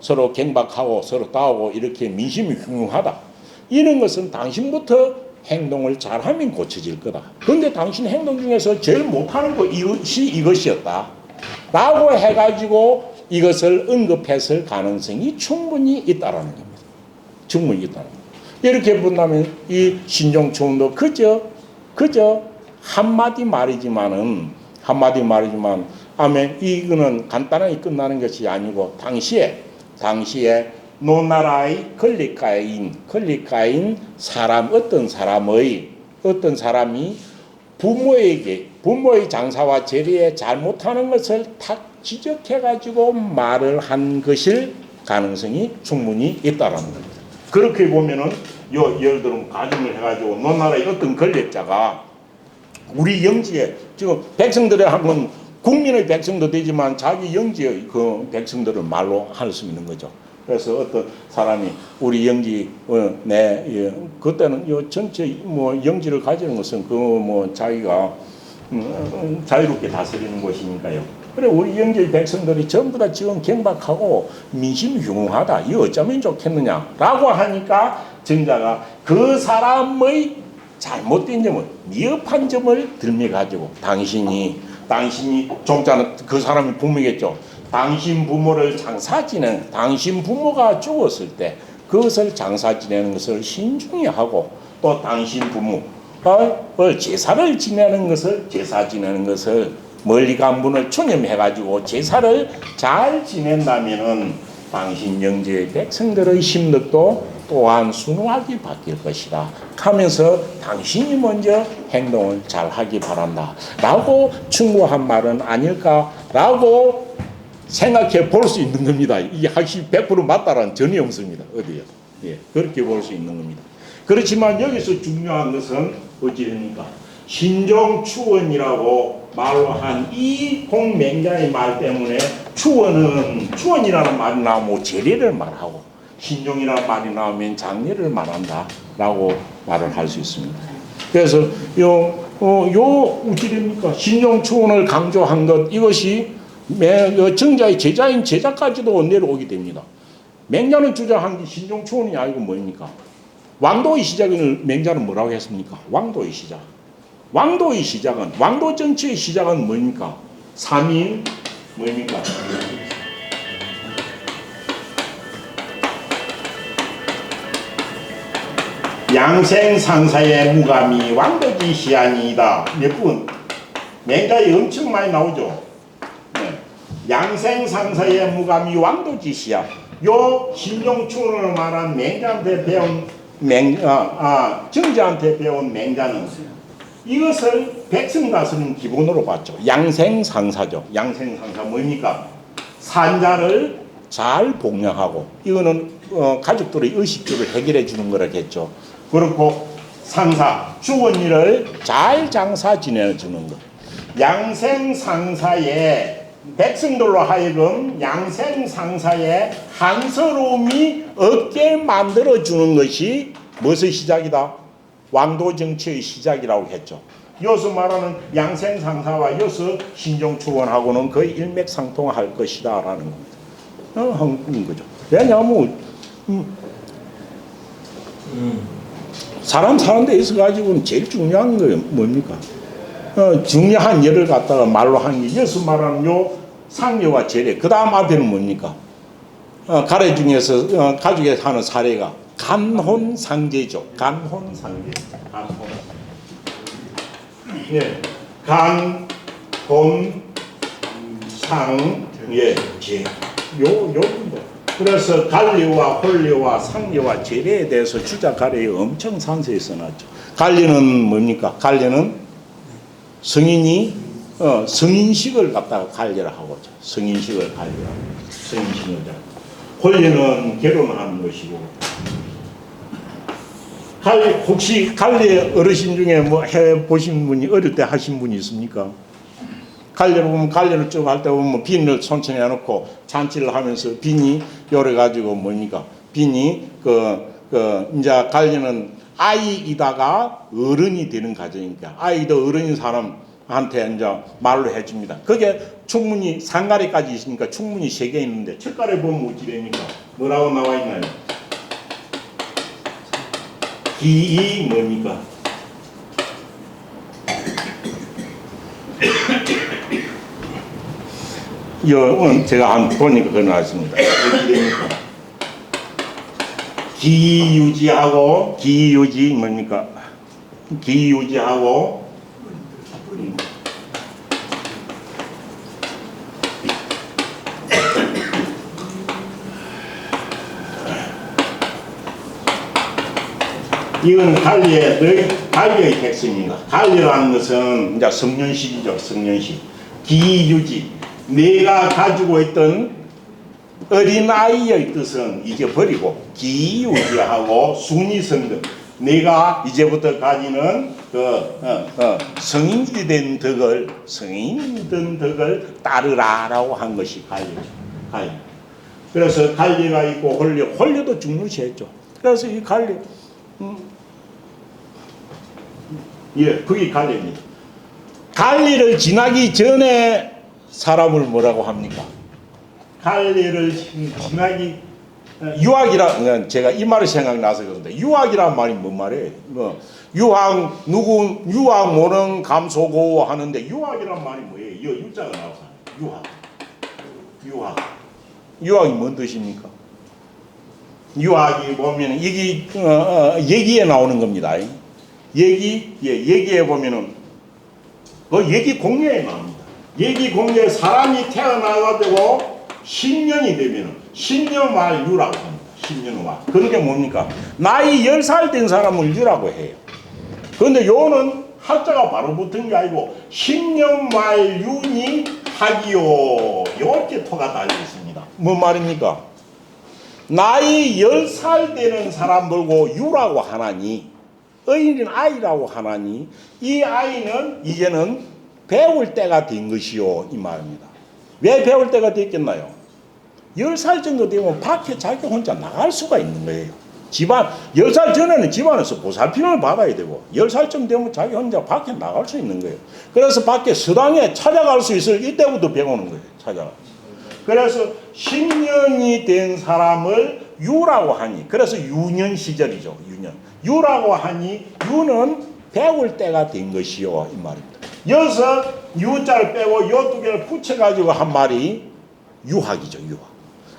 서로 갱박하고 서로 싸우고 이렇게 민심이 흉흉하다. 이런 것은 당신부터 행동을 잘하면 고쳐질 거다. 그런데 당신 행동 중에서 제일 못하는 거 이것이었다. 라고 해가지고 이것을 언급했을 가능성이 충분히 있다라는 겁니다. 충분히 있다는 겁니다. 이렇게 본다면 이 신종추원도 그저 한마디 말이지만 이거는 간단하게 끝나는 것이 아니고 당시에 노나라의 권리가인 사람 어떤 사람이 부모의 장사와 재리에 잘못하는 것을 탁 지적해가지고 말을 한 것일 가능성이 충분히 있다라는 겁니다. 그렇게 보면은 예를 들면 가정을 해가지고 노나라의 어떤 권력자가 우리 영지에 지금 백성들의 한번 국민의 백성도 되지만 자기 영지의 그 백성들을 말로 할 수 있는 거죠. 그래서 어떤 사람이 우리 영지 그때는 요 전체 영지를 가지는 것은 자기가 자유롭게 다스리는 곳이니까요. 그래 우리 영지 백성들이 전부 다 지금 경박하고 민심이 흉흉하다. 이거 어쩌면 좋겠느냐라고 하니까 정자가 그 사람의 잘못된 점을 미흡한 점을 들매 가지고 당신이 종자는 그 사람이 부모겠죠. 당신 부모를 장사 지내는 당신 부모가 죽었을 때 그것을 장사 지내는 것을 신중히 하고 또 당신 부모를 제사 지내는 것을 멀리 간 분을 추념해 가지고 제사를 잘 지낸다면은 당신 영지의 백성들의 심덕도 또한 순하게 바뀔 것이다 하면서 당신이 먼저 행동을 잘 하기 바란다 라고 충고한 말은 아닐까라고 생각해 볼 수 있는 겁니다. 이게 확실히 100% 맞다라는 전혀 없습니다. 어디요? 예, 그렇게 볼 수 있는 겁니다. 그렇지만 여기서 중요한 것은 어찌됩니까? 신종추원이라고 말로 한 이 공맹자의 말 때문에 추원이라는 말이 나오면 제례를 말하고 신종이라는 말이 나오면 장례를 말한다 라고 말을 할 수 있습니다. 그래서 어찌됩니까? 신종추원을 강조한 것 이것이 정자의 제자까지도 내려오게 됩니다. 맹자는 주장한 게 신종추원이 아니고 뭡니까? 왕도의 시작을 맹자는 뭐라고 했습니까? 왕도 정치의 시작은 뭡니까? 3인 뭡니까? 양생상사의 무감이 왕도지 시안이다. 몇 분? 맹자에 엄청 많이 나오죠. 양생상사의 무감이 왕도지시야. 요 신종추원을 말한 맹자한테 배운 정자한테 배운 맹자는 이것을 백성 다스리는 기본으로 봤죠. 양생상사죠. 양생상사 뭡니까? 산자를 잘 복양하고 이거는 가족들의 의식주를 해결해 주는 거라겠죠. 그렇고 상사 주원일을 잘 장사 지내주는 것. 양생상사의 백성들로 하여금 양생상사의 한서로움이 없게 만들어주는 것이 무엇의 시작이다? 왕도 정치의 시작이라고 했죠. 여기서 말하는 양생상사와 여기서 신종추원하고는 거의 일맥상통할 것이다 라는 겁니다. 한 거죠. 왜냐하면 사람 사는 데 있어가지고는 제일 중요한 거 뭡니까? 중요한 예를 갖다가 말로 하는 게 예수 말하는 요 상여와 제례. 그 다음 앞에는 뭡니까? 가래 중에서 가족에서 하는 사례가 간혼상제죠. 간혼상제. 간혼. 예. 간혼상예제. 요 그래서 관리와 혼례와 상례와 제례에 대해서 주자 가래에 엄청 상세히 써놨죠. 관리는 뭡니까? 관리는 성인이 성인식을 갖다가 관리를 하고죠. 성인식을 관리하고 성인식을. 혼례는 결혼하는 것이고. 혹시 관리 어르신 중에 뭐 해 보신 분이 어릴 때 하신 분이 있습니까? 관리를 보면 관리를 쭉 할 때 보면 빈을 손천에 해놓고 잔치를 하면서 빈이 요래 가지고 뭡니까? 빈이 이제 관리는 아이이다가 어른이 되는 과정이니까 아이도 어른인 사람한테 이제 말로 해줍니다. 그게 충분히 상가리까지 있으니까 충분히 3개 있는데 첫가래 보면 어찌 됩니까? 뭐라고 나와 있나요? 기이 뭡니까? 이건 제가 한 보니까 그거 나왔습니다. 어떻게 됩니까? 기유지하고 기유지 뭡니까? 기유지하고 이건 관리의 핵심입니다. 관리라는 것은 이제 성년식이죠. 성년식. 기유지. 내가 가지고 있던 어린아이의 뜻은 잊어버리고 기유지하고 순위성등. 내가 이제부터 가지는 성인이 된 덕을 따르라라고 한 것이 관리죠. 관리. 그래서 관리가 있고 혼례도 중요시했죠. 그래서 이 관리 그게 관리입니다. 관리를 지나기 전에 사람을 뭐라고 합니까? 관리를 지나기 유학이라 제가 이 말이 생각나서 그런데 유학이란 말이 뭔 말이에요? 유학 모는 감소고 하는데 유학이란 말이 뭐예요? 이 유자가 나오잖아요. 유학이 뭔 뜻입니까? 유학이 보면 이게 얘기에 나오는 겁니다. 얘기에 보면은 얘기 공예에 나옵니다. 얘기 공예에 사람이 태어나가지고 10년이 되면은 10년 말 유라고 합니다. 10년 말. 그게 뭡니까? 나이 10살 된 사람을 유라고 해요. 그런데 요는 한자가 바로 붙은 게 아니고 10년 말 윤이 하기요. 이렇게 토가 달려 있습니다. 뭔 말입니까? 나이 10살 되는 사람 보고 유라고 하나니 어린 아이라고 하나니 이 아이는 이제는 배울 때가 된 것이요 이 말입니다. 왜 배울 때가 됐겠나요? 10살 정도 되면 밖에 자기 혼자 나갈 수가 있는 거예요. 10살 전에는 집안에서 보살핌을 받아야 되고 10살쯤 되면 자기 혼자 밖에 나갈 수 있는 거예요. 그래서 밖에 서당에 찾아갈 수 있을 이때부터 배우는 거예요. 찾아가. 그래서 10년이 된 사람을 유라고 하니 그래서 유년 시절이죠. 유라고 하니 유는 배울 때가 된 것이요 이 말입니다. 여기서 유자를 빼고 요 두 개를 붙여가지고 한 말이 유학이죠. 유학.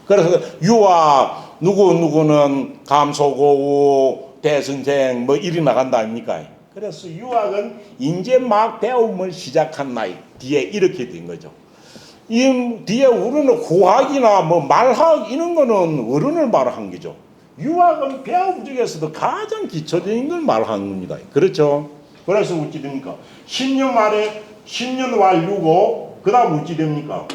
그래서 유학 누구는 감소고 대선생 뭐 이리 나간다 아닙니까? 그래서 유학은 이제 막 배움을 시작한 나이 뒤에 이렇게 된 거죠. 이 뒤에 우리는 고학이나 뭐 말학 이런 거는 어른을 말한 거죠. 유학은 배움 중에서도 가장 기초적인 걸 말하는 겁니다. 그렇죠? 그래서 어찌 됩니까? 10년 말에 10년 완료고 그 다음 어찌 됩니까?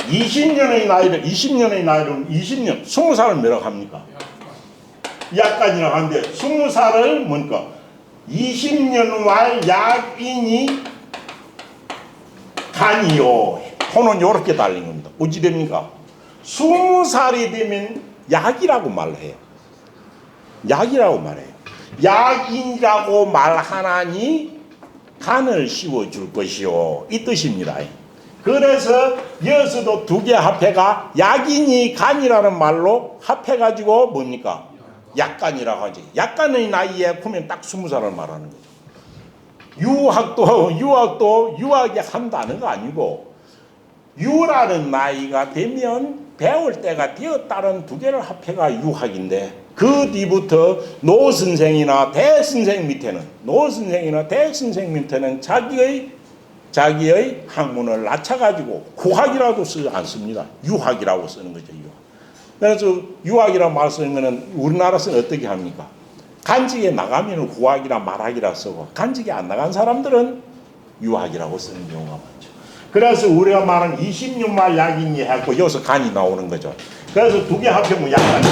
20년의 나이를 20년 20살을 뭐라고 합니까? 약간이라고 하는데 20살을 뭡니까? 20년 말 약인이 간이요. 토는 이렇게 달린 겁니다. 어찌 됩니까? 20살이 되면 약이라고 말해요. 약이라고 말해요. 약인이라고 말하나니 간을 씌워줄 것이요. 이 뜻입니다. 그래서 여기서도 두 개 합해가 약인이 간이라는 말로 합해가지고 뭡니까? 약간이라고 하지. 약간의 나이에 보면 딱 20살을 말하는 거죠. 유학이 한 단어가 아니고 유라는 나이가 되면 배울 때가 되었다는 두 개를 합해가 유학인데 그 뒤부터 노선생이나 대선생 밑에는 자기의 학문을 낮춰가지고 구학이라도 쓰지 않습니다. 유학이라고 쓰는 거죠. 유학. 그래서 유학이라고 말 쓰는 거는 우리나라에서는 어떻게 합니까? 간직에 나가면 구학이라 말학이라 쓰고 간직에 안 나간 사람들은 유학이라고 쓰는 경우가 많죠. 그래서 우리가 말하는 26말 약인이 하고 여기서 간이 나오는 거죠. 그래서 두 개 합하면 약간이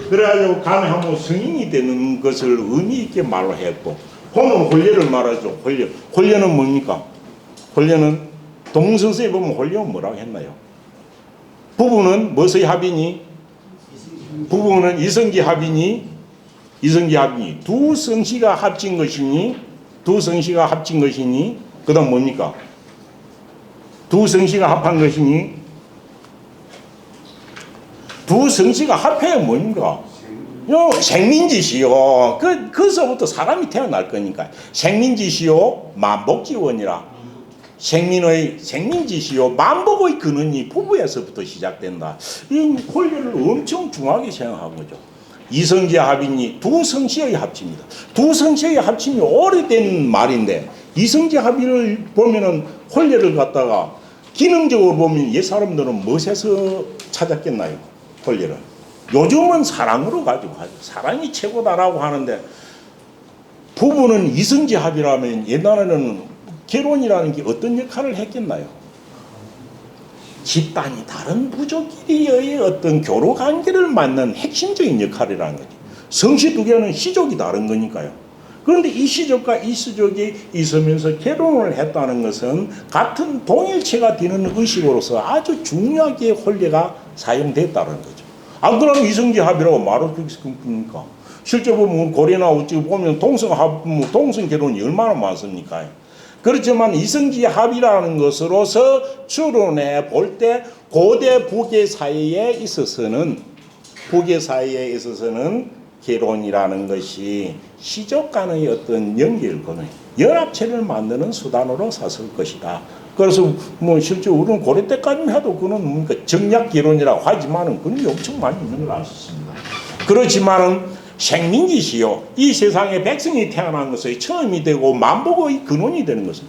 그래가지고 간을 하면 성인이 되는 것을 의미 있게 말로 했고 호는 혼례를 말하죠. 혼례는 뭡니까? 혼례는 동성서에 보면 혼례는 뭐라고 했나요? 부부는 무엇의 합이니? 부부는 이성기 합이니? 두 성씨가 합친 것이니? 그 다음 뭡니까? 두 성씨가 합한 것이니? 두 성씨가 합해야 뭡니까? 생민지시요. 그서부터 사람이 태어날 거니까. 생민지시요, 만복지원이라. 생민지시요, 만복의 근원이 부부에서부터 시작된다. 이 혼례를 엄청 중하게 생각한 거죠. 이성지 합이니 두 성씨의 합치입니다. 두 성씨의 합침이 오래된 말인데 이성지 합의를 보면은 혼례를 갖다가 기능적으로 보면 옛 사람들은 무엇에서 찾았겠나요? 혼례를. 요즘은 사랑으로 가지고 하죠. 사랑이 최고다라고 하는데 부부는 이성지 합의라면 옛날에는 결혼이라는 게 어떤 역할을 했겠나요? 집단이 다른 부족끼리의 어떤 교로 관계를 맞는 핵심적인 역할이라는 거지. 성씨 두 개는 시족이 다른 거니까요. 그런데 이 시족과 이 시족이 있으면서 결혼을 했다는 것은 같은 동일체가 되는 의식으로서 아주 중요하게 혼례가 사용됐다는 거죠. 안 그러면 이성지 합의라고 말할 수 있습니까? 실제 보면 고려나 어찌 보면 동성 결혼이 얼마나 많습니까? 그렇지만 이성지 합의라는 것으로서 추론해 볼 때 고대 북의 사회에 있어서는 결혼이라는 것이 시족 간의 어떤 연결고는 연합체를 만드는 수단으로 샀을 것이다. 그래서 뭐 실제 우리는 고려 때까지만 해도 그는 뭡니까 정략 결혼이라고 하지만은 그런 게 엄청 많이 있는 걸 알 수 있습니다. 그렇지만은 생민지시요. 이 세상에 백성이 태어난 것의 처음이 되고 만복의 근원이 되는 것은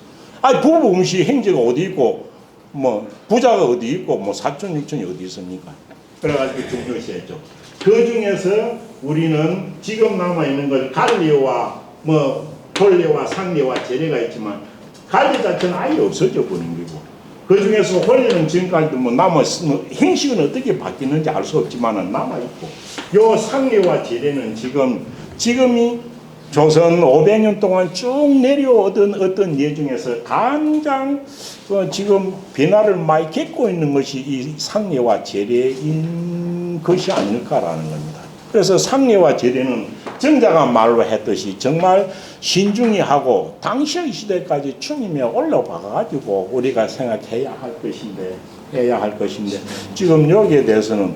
부부 음식 행제가 어디 있고 뭐 부자가 어디 있고 뭐 사촌 육촌이 어디 있습니까? 그래가지고 중요시했죠. 그 중에서 우리는 지금 남아있는 걸 갈례와 뭐 혼례와 상례와 제례가 있지만 갈례 자체는 아예 없어져 버린 거고 그 중에서 혼례는 지금까지도 뭐 행식은 어떻게 바뀌는지 알 수 없지만은 남아있고 요 상례와 제례는 지금이 조선 500년 동안 쭉 내려오던 어떤 예 중에서 가장 지금 변화를 많이 겪고 있는 것이 이 상례와 제례인 것이 아닐까라는 겁니다. 그래서 상례와 제례는 정자가 말로 했듯이 정말 신중히 하고 당시의 시대까지 충임에 올라가가지고 우리가 생각해야 할 것인데 지금 여기에 대해서는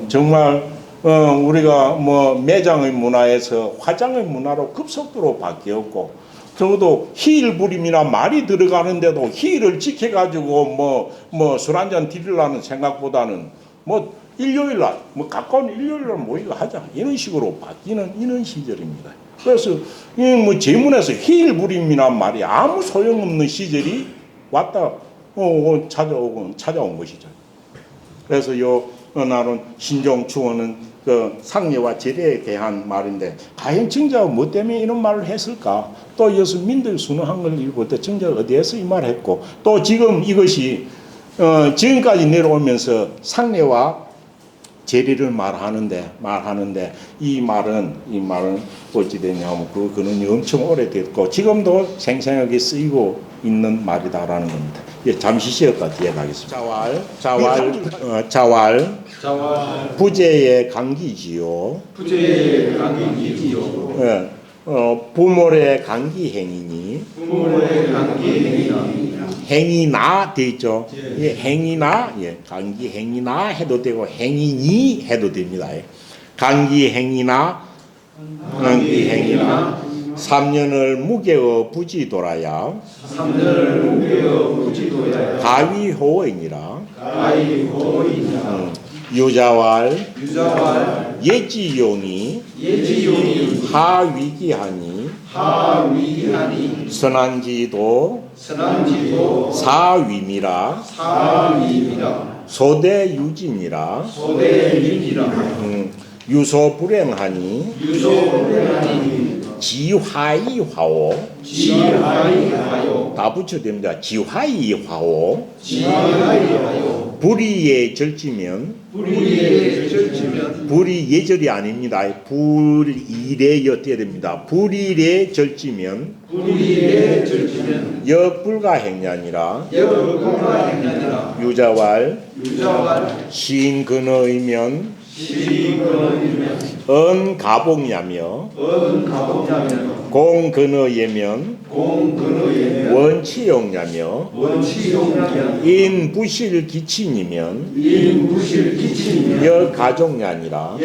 정말 우리가 뭐 매장의 문화에서 화장의 문화로 급속도로 바뀌었고 적어도 희일부림이나 말이 들어가는데도 희일을 지켜가지고 뭐 술 한잔 드리려는 생각보다는 뭐 일요일날 뭐 가까운 일요일날 모이고 하자 이런 식으로 바뀌는 이런 시절입니다. 그래서 뭐 제문에서 희일부림이나 말이 아무 소용없는 시절이 왔다 찾아온 것이죠. 그래서 나는 신종추어는 그 상례와 제례에 대한 말인데 과연 정자가 뭐 때문에 이런 말을 했을까? 또 이어서 민들 순응한 걸 읽고 또 정자가 어디에서 이 말을 했고 또 지금 이것이 지금까지 내려오면서 상례와 제례를 말하는데 이 말은 어찌 되냐면 그 근원이 엄청 오래됐고 지금도 생생하게 쓰이고 있는 말이다라는 겁니다. 예, 잠시 쉬었다 뒤에 가겠습니다. 자왈 부재의 강기지요. 예, 부모의 강기행이니. 행이나 돼 있죠. 예, 행이나 강기행이나 해도 되고 행이니 해도 됩니다. 강기행이나 3년을 무게어 부지도라야 가위호행이라 유자왈 예지용이 하위기하니 선한지도 사위미라 소대유진이라 유소불행하니 지화이화오 다 붙여야 됩니다. 지화이화오 불의에 절지면 불이 예절이 아닙니다. 불일에 띄어야 됩니다. 불일에 절지면 역불가행냐니라 유자왈 시인근어이면 언가복냐며 공근어예면 원치용냐며 인부실기친이면 여가족냐니라. 예,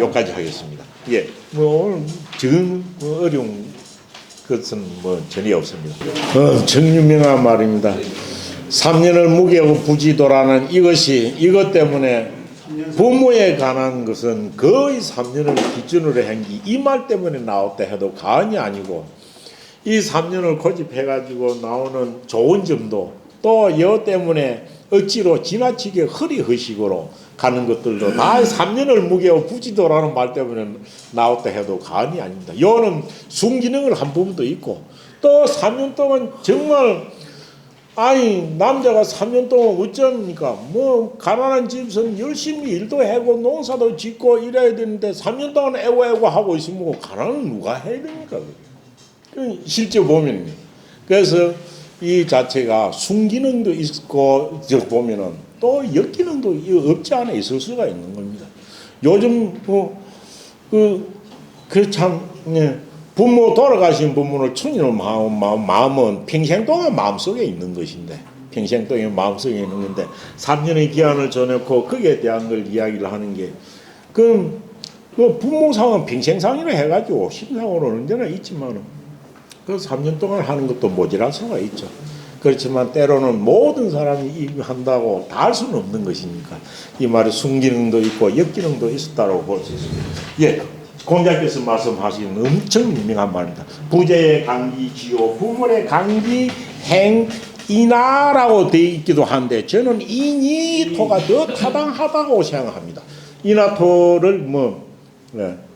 여기까지 하겠습니다. 예, 뭐 오늘 정 어려운 것은 뭐 전혀 없습니다. 정유명한 말입니다. 3년을 무게하고 부지도라는 이것 때문에 부모에 관한 것은 거의 3년을 기준으로 한 게 이 말 때문에 나왔다 해도 과언이 아니고, 이 3년을 고집해가지고 나오는 좋은 점도 또 여 때문에 억지로 지나치게 허리허식으로 가는 것들도 다 3년을 무게하고 부지도라는 말 때문에 나왔다 해도 과언이 아닙니다. 여는 순기능을 한 부분도 있고, 또 3년 동안 정말 아니 남자가 3년 동안 어쩝니까? 뭐 가난한 집에서는 열심히 일도 하고 농사도 짓고 이래야 되는데 3년 동안 애고 하고 있으면 뭐 가난은 누가 해야 됩니까? 실제 보면. 그래서 이 자체가 순기능도 있고 보면은 또 역기능도 없지 않아 있을 수가 있는 겁니다. 요즘 참 부모 돌아가신 부모를 충인할 마음은 평생 동안 마음속에 있는 것인데, 평생 동안 마음속에 있는 건데 3년의 기한을 정해놓고 거기에 대한 걸 이야기를 하는 게, 그 부모상은 평생상이라 해가지고 심상으로는 언제나 있지만은 그 3년 동안 하는 것도 모자랄 수가 있죠. 그렇지만 때로는 모든 사람이 한다고 다 할 수는 없는 것이니까 이 말에 순기능도 있고 역기능도 있었다고 볼 수 있습니다. 예. 공자께서 말씀하신 엄청 유명한 말입니다. 부재의 강기지요 부물의 강기행이나라고 되어 있기도 한데 저는 이니토가 더 타당하다고 생각합니다. 이나토를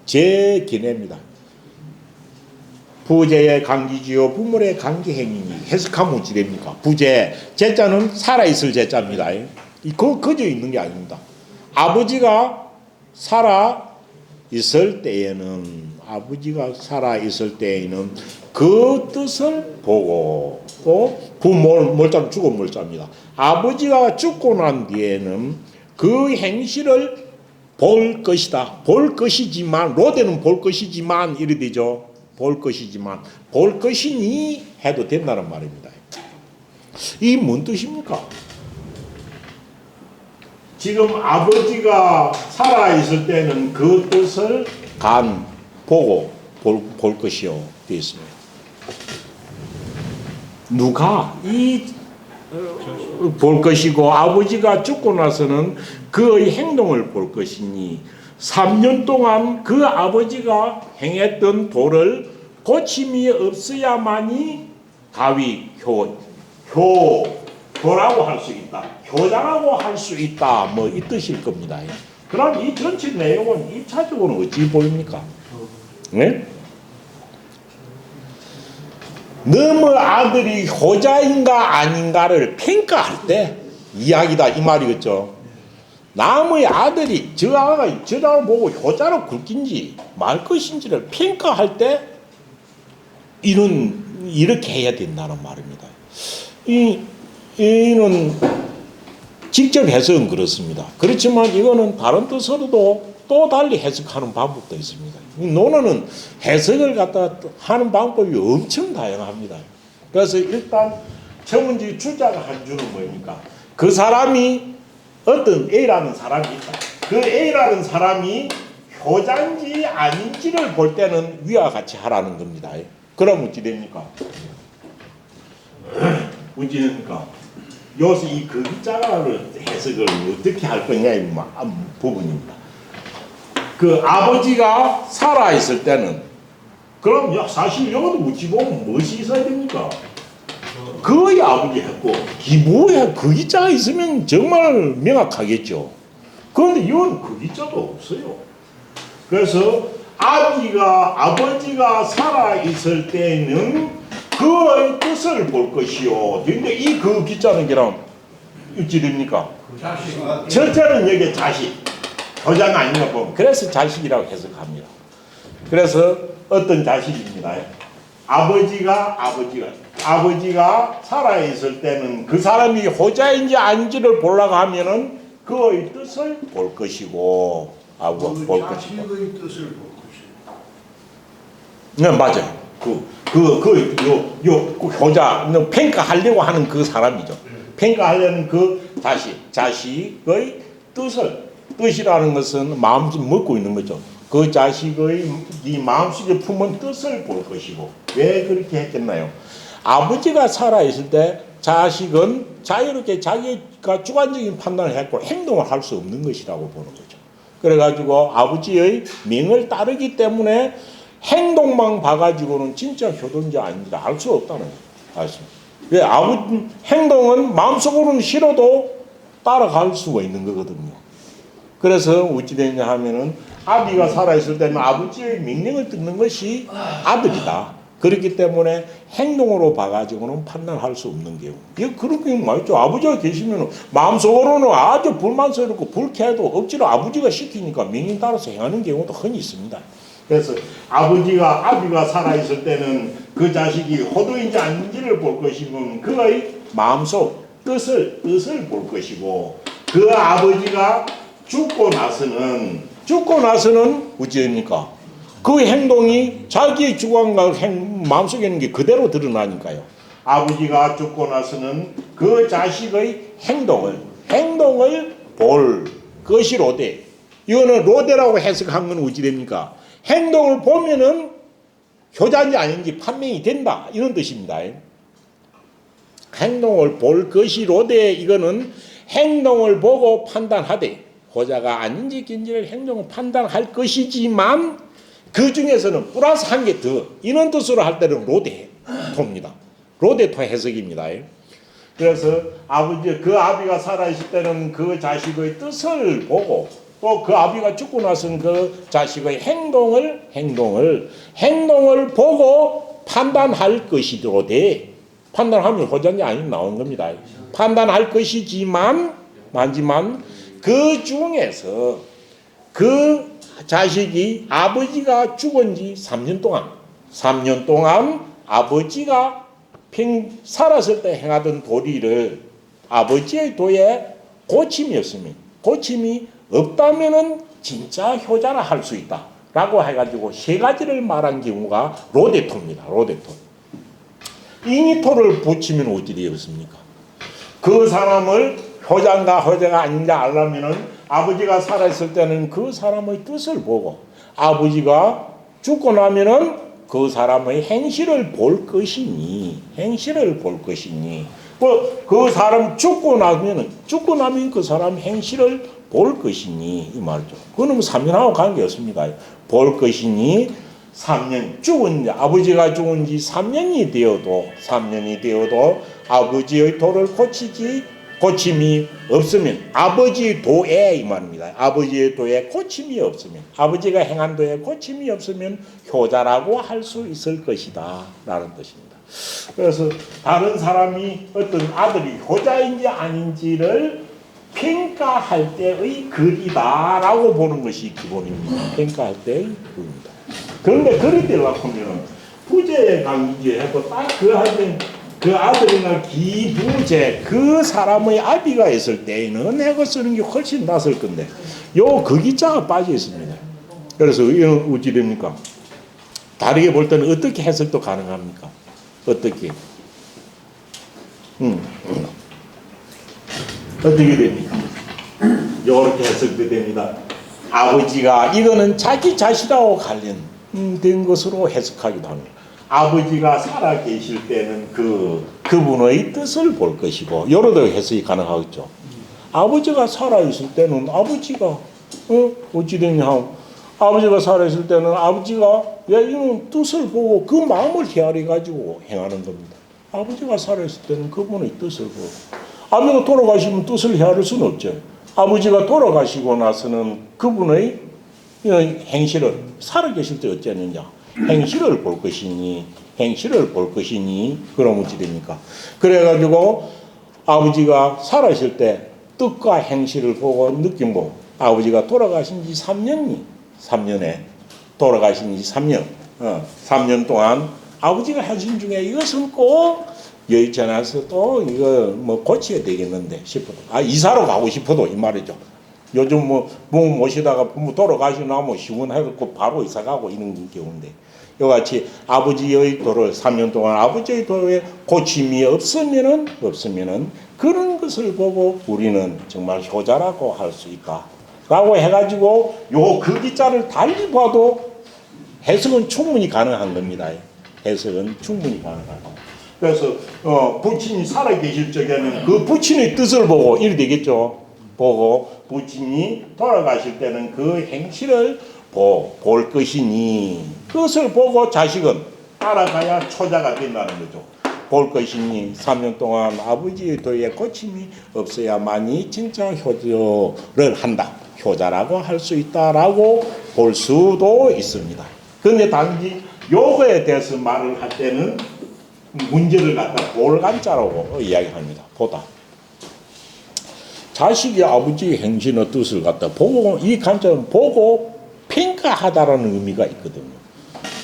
제 기내입니다. 부재의 강기지요 부물의 강기행이니 해석하면 어찌 됩니까? 부재, 제자는 살아있을 제자입니다. 거저 있는 게 아닙니다. 아버지가 살아있을 때에는 그 뜻을 보고, 또 부몰자 죽은 몰자입니다. 아버지가 죽고 난 뒤에는 그 행실을 볼 것이다. 볼 것이지만, 로데는 볼 것이지만 이래 되죠. 볼 것이지만 볼 것이니 해도 된다는 말입니다. 이 뭔 뜻입니까? 지금 아버지가 살아있을 때는 그 뜻을 보고 볼 것이요 되어 있습니다. 누가 볼 것이고 아버지가 죽고 나서는 그의 행동을 볼 것이니 3년 동안 그 아버지가 행했던 도를 고침이 없어야만이 효라고 할 수 있다. 효자라고 할 수 있다. 뭐 이 뜻일 겁니다. 그럼 이 전체 내용은 1차적으로는 어찌 보입니까? 네? 너무 아들이 효자인가 아닌가를 평가할 때 이야기다 이 말이겠죠. 남의 아들이 저를 보고 효자로 굵긴지 말 것인지를 평가할 때 이렇게 해야 된다는 말입니다. 이는 직접 해석은 그렇습니다. 그렇지만 이거는 다른 뜻으로도 또 달리 해석하는 방법도 있습니다. 논어는 해석을 갖다 하는 방법이 엄청 다양합니다. 그래서 일단 천문지 주자가 한 주는 뭡니까? 그 사람이 어떤 A라는 사람이 있다. 그 A라는 사람이 효자인지 아닌지를 볼 때는 위와 같이 하라는 겁니다. 그럼 어찌 됩니까? 어찌 됩니까? 여기서 이 글자를 해석을 어떻게 할 거냐 이 부분입니다. 그 아버지가 살아있을 때는 그럼 사실 여기도 묻지 보면 무엇이 있어야 됩니까? 그의 아버지 했고 기부에 그 기자가 있으면 정말 명확하겠죠. 그런데 이건 그 기자도 없어요. 그래서 아버지가 살아있을 때는 그의 뜻을 볼 것이요. 근데 이 그 기자는 그럼 어찌 됩니까? 첫째는 여기 자식, 효자가 아닌가 보면 그래서 자식이라고 해석합니다. 그래서 어떤 자식입니다. 아버지가 살아있을 때는 그 사람이 효자인지 아닌지를 보려고 하면은 그의 뜻을 볼 것이고, 볼 것이고. 자식의 뜻을 볼 것이고. 네, 맞아요. 그 효자, 평가하려고 하는 그 사람이죠. 평가하려는 그 자식의 뜻이라는 것은 마음속에 먹고 있는 거죠. 그 자식의 이 마음속에 품은 뜻을 볼 것이고. 왜 그렇게 했겠나요? 아버지가 살아있을 때 자식은 자유롭게 자기가 주관적인 판단을 했고 행동을 할 수 없는 것이라고 보는 거죠. 그래가지고 아버지의 명을 따르기 때문에 행동만 봐가지고는 진짜 효도인지 아닌지 알 수 없다는 거예요. 왜 아버지 행동은 마음속으로는 싫어도 따라갈 수가 있는 거거든요. 그래서 어찌 되냐 하면은 아비가 살아있을 때는 아버지의 명령을 듣는 것이 아들이다. 그렇기 때문에 행동으로 봐가지고는 판단할 수 없는 경우. 이거 그런 경우 많죠. 아버지가 계시면 마음속으로는 아주 불만스럽고 불쾌해도 억지로 아버지가 시키니까 명령 따라서 행하는 경우도 흔히 있습니다. 그래서 아비가 살아있을 때는 그 자식이 호도인지 아닌지를 볼 것이고 그의 마음속 뜻을 볼 것이고 그 아버지가 죽고 나서는 어찌 됩니까? 그 행동이 자기의 주관과 마음속에 있는 게 그대로 드러나니까요. 아버지가 죽고 나서는 그 자식의 행동을 볼 것이 로데. 이거는 로데라고 해석한 건 어찌 됩니까? 행동을 보면은 효자인지 아닌지 판명이 된다. 이런 뜻입니다. 행동을 볼 것이 로데. 이거는 행동을 보고 판단하되 효자가 아닌지 긴지를 행동을 판단할 것이지만 그 중에서는 플러스 한 개 더 이런 뜻으로 할 때는 로데토입니다. 로데토 해석입니다. 그래서 그 아비가 살아있을 때는 그 자식의 뜻을 보고 또 그 아비가 죽고 나서는 그 자식의 행동을 보고 판단할 것이로되 판단하면 효자인지 아닌지 나오는 겁니다. 판단할 것이지만 그 중에서 그 자식이 아버지가 죽은 지 3년 동안 아버지가 살았을 때 행하던 도리를 아버지의 도에 고침이 없다면은 진짜 효자라 할 수 있다 라고 해가지고 세 가지를 말한 경우가 로데토입니다. 로데토. 잉이토를 붙이면 어찌 되었습니까? 그 사람을 효자가 아닌가 알려면은 아버지가 살아있을 때는 그 사람의 뜻을 보고 아버지가 죽고 나면은 그 사람의 행실을 볼 것이니 그 사람 죽고 나면 그 사람 행실을 볼 것이니 이 말이죠. 그건 3년하고 관계없습니다. 볼 것이니 3년 아버지가 죽은 지 3년이 되어도 아버지의 도를 고침이 없으면 아버지의 도에 이 말입니다. 아버지의 도에 고침이 없으면 아버지가 행한 도에 고침이 없으면 효자라고 할 수 있을 것이다 라는 뜻입니다. 그래서 다른 사람이 어떤 아들이 효자인지 아닌지를 평가할 때의 글이다 라고 보는 것이 기본입니다. 평가할 때의 글입니다. 그런데 그리 되려고 하면 부재 강제 해도 딱 그 아들이나 기부제 그 사람의 아비가 있을 때에는 해고 쓰는 게 훨씬 낫을 건데 그 기자가 빠져 있습니다. 그래서 이건 어찌 됩니까? 다르게 볼 때는 어떻게 해석도 가능합니까? 어떻게? 어떻게 됩니까? 이렇게 해석이 됩니다. 아버지가 이거는 자기 자신하고 관련된 것으로 해석하기도 합니다. 아버지가 살아 계실 때는 그분의 뜻을 볼 것이고 여러 해석이 가능하겠죠. 아버지가 살아 있을 때는 아버지가 어찌 됐냐 아버지가 살아 있을 때는 아버지가 이런 뜻을 보고 그 마음을 헤아려 가지고 행하는 겁니다. 아버지가 살아 있을 때는 그분의 뜻을 보고 아버지가 돌아가시면 뜻을 헤아릴 수는 없죠. 아버지가 돌아가시고 나서는 그분의 행실을 살아 계실 때 어찌했느냐 행실을 볼 것이니 그럼 어찌 됩니까? 그래가지고 아버지가 살아 있을 때 뜻과 행실을 보고 느낌 보고 아버지가 돌아가신 지 3년에 돌아가신 지 3년 동안 아버지가 하신 중에 이것은 꼭 여의치 않아서 또 이거 뭐 고쳐야 되겠는데 싶어도 이사로 가고 싶어도 이 말이죠. 요즘 뭐 부모 모시다가 부모 돌아가시고 나면 시원해갖고 바로 이사 가고 이런 경우인데 이같이 아버지의 도를 3년 동안 아버지의 도에 고침이 없으면은 그런 것을 보고 우리는 정말 효자라고 할 수 있다라고 해가지고 그 기자를 달리 봐도 해석은 충분히 가능한 겁니다. 해석은 충분히 가능하고. 그래서 부친이 살아계실 적에는 그 부친의 뜻을 보고 이래 되겠죠. 보고 부친이 돌아가실 때는 그 행실을 볼 것이니 그것을 보고 자식은 따라가야 초자가 된다는 거죠. 볼 것이니 3년 동안 아버지의 도에 고침이 없어야만이 진짜 효자를 한다. 효자라고 할 수 있다라고 볼 수도 있습니다. 그런데 단지 요거에 대해서 말을 할 때는 문제를 갖다 볼간자라고 이야기합니다. 보다. 자식이 아버지의 행실의 뜻을 갖다 보고 이 간자는 보고 평가하다라는 의미가 있거든요.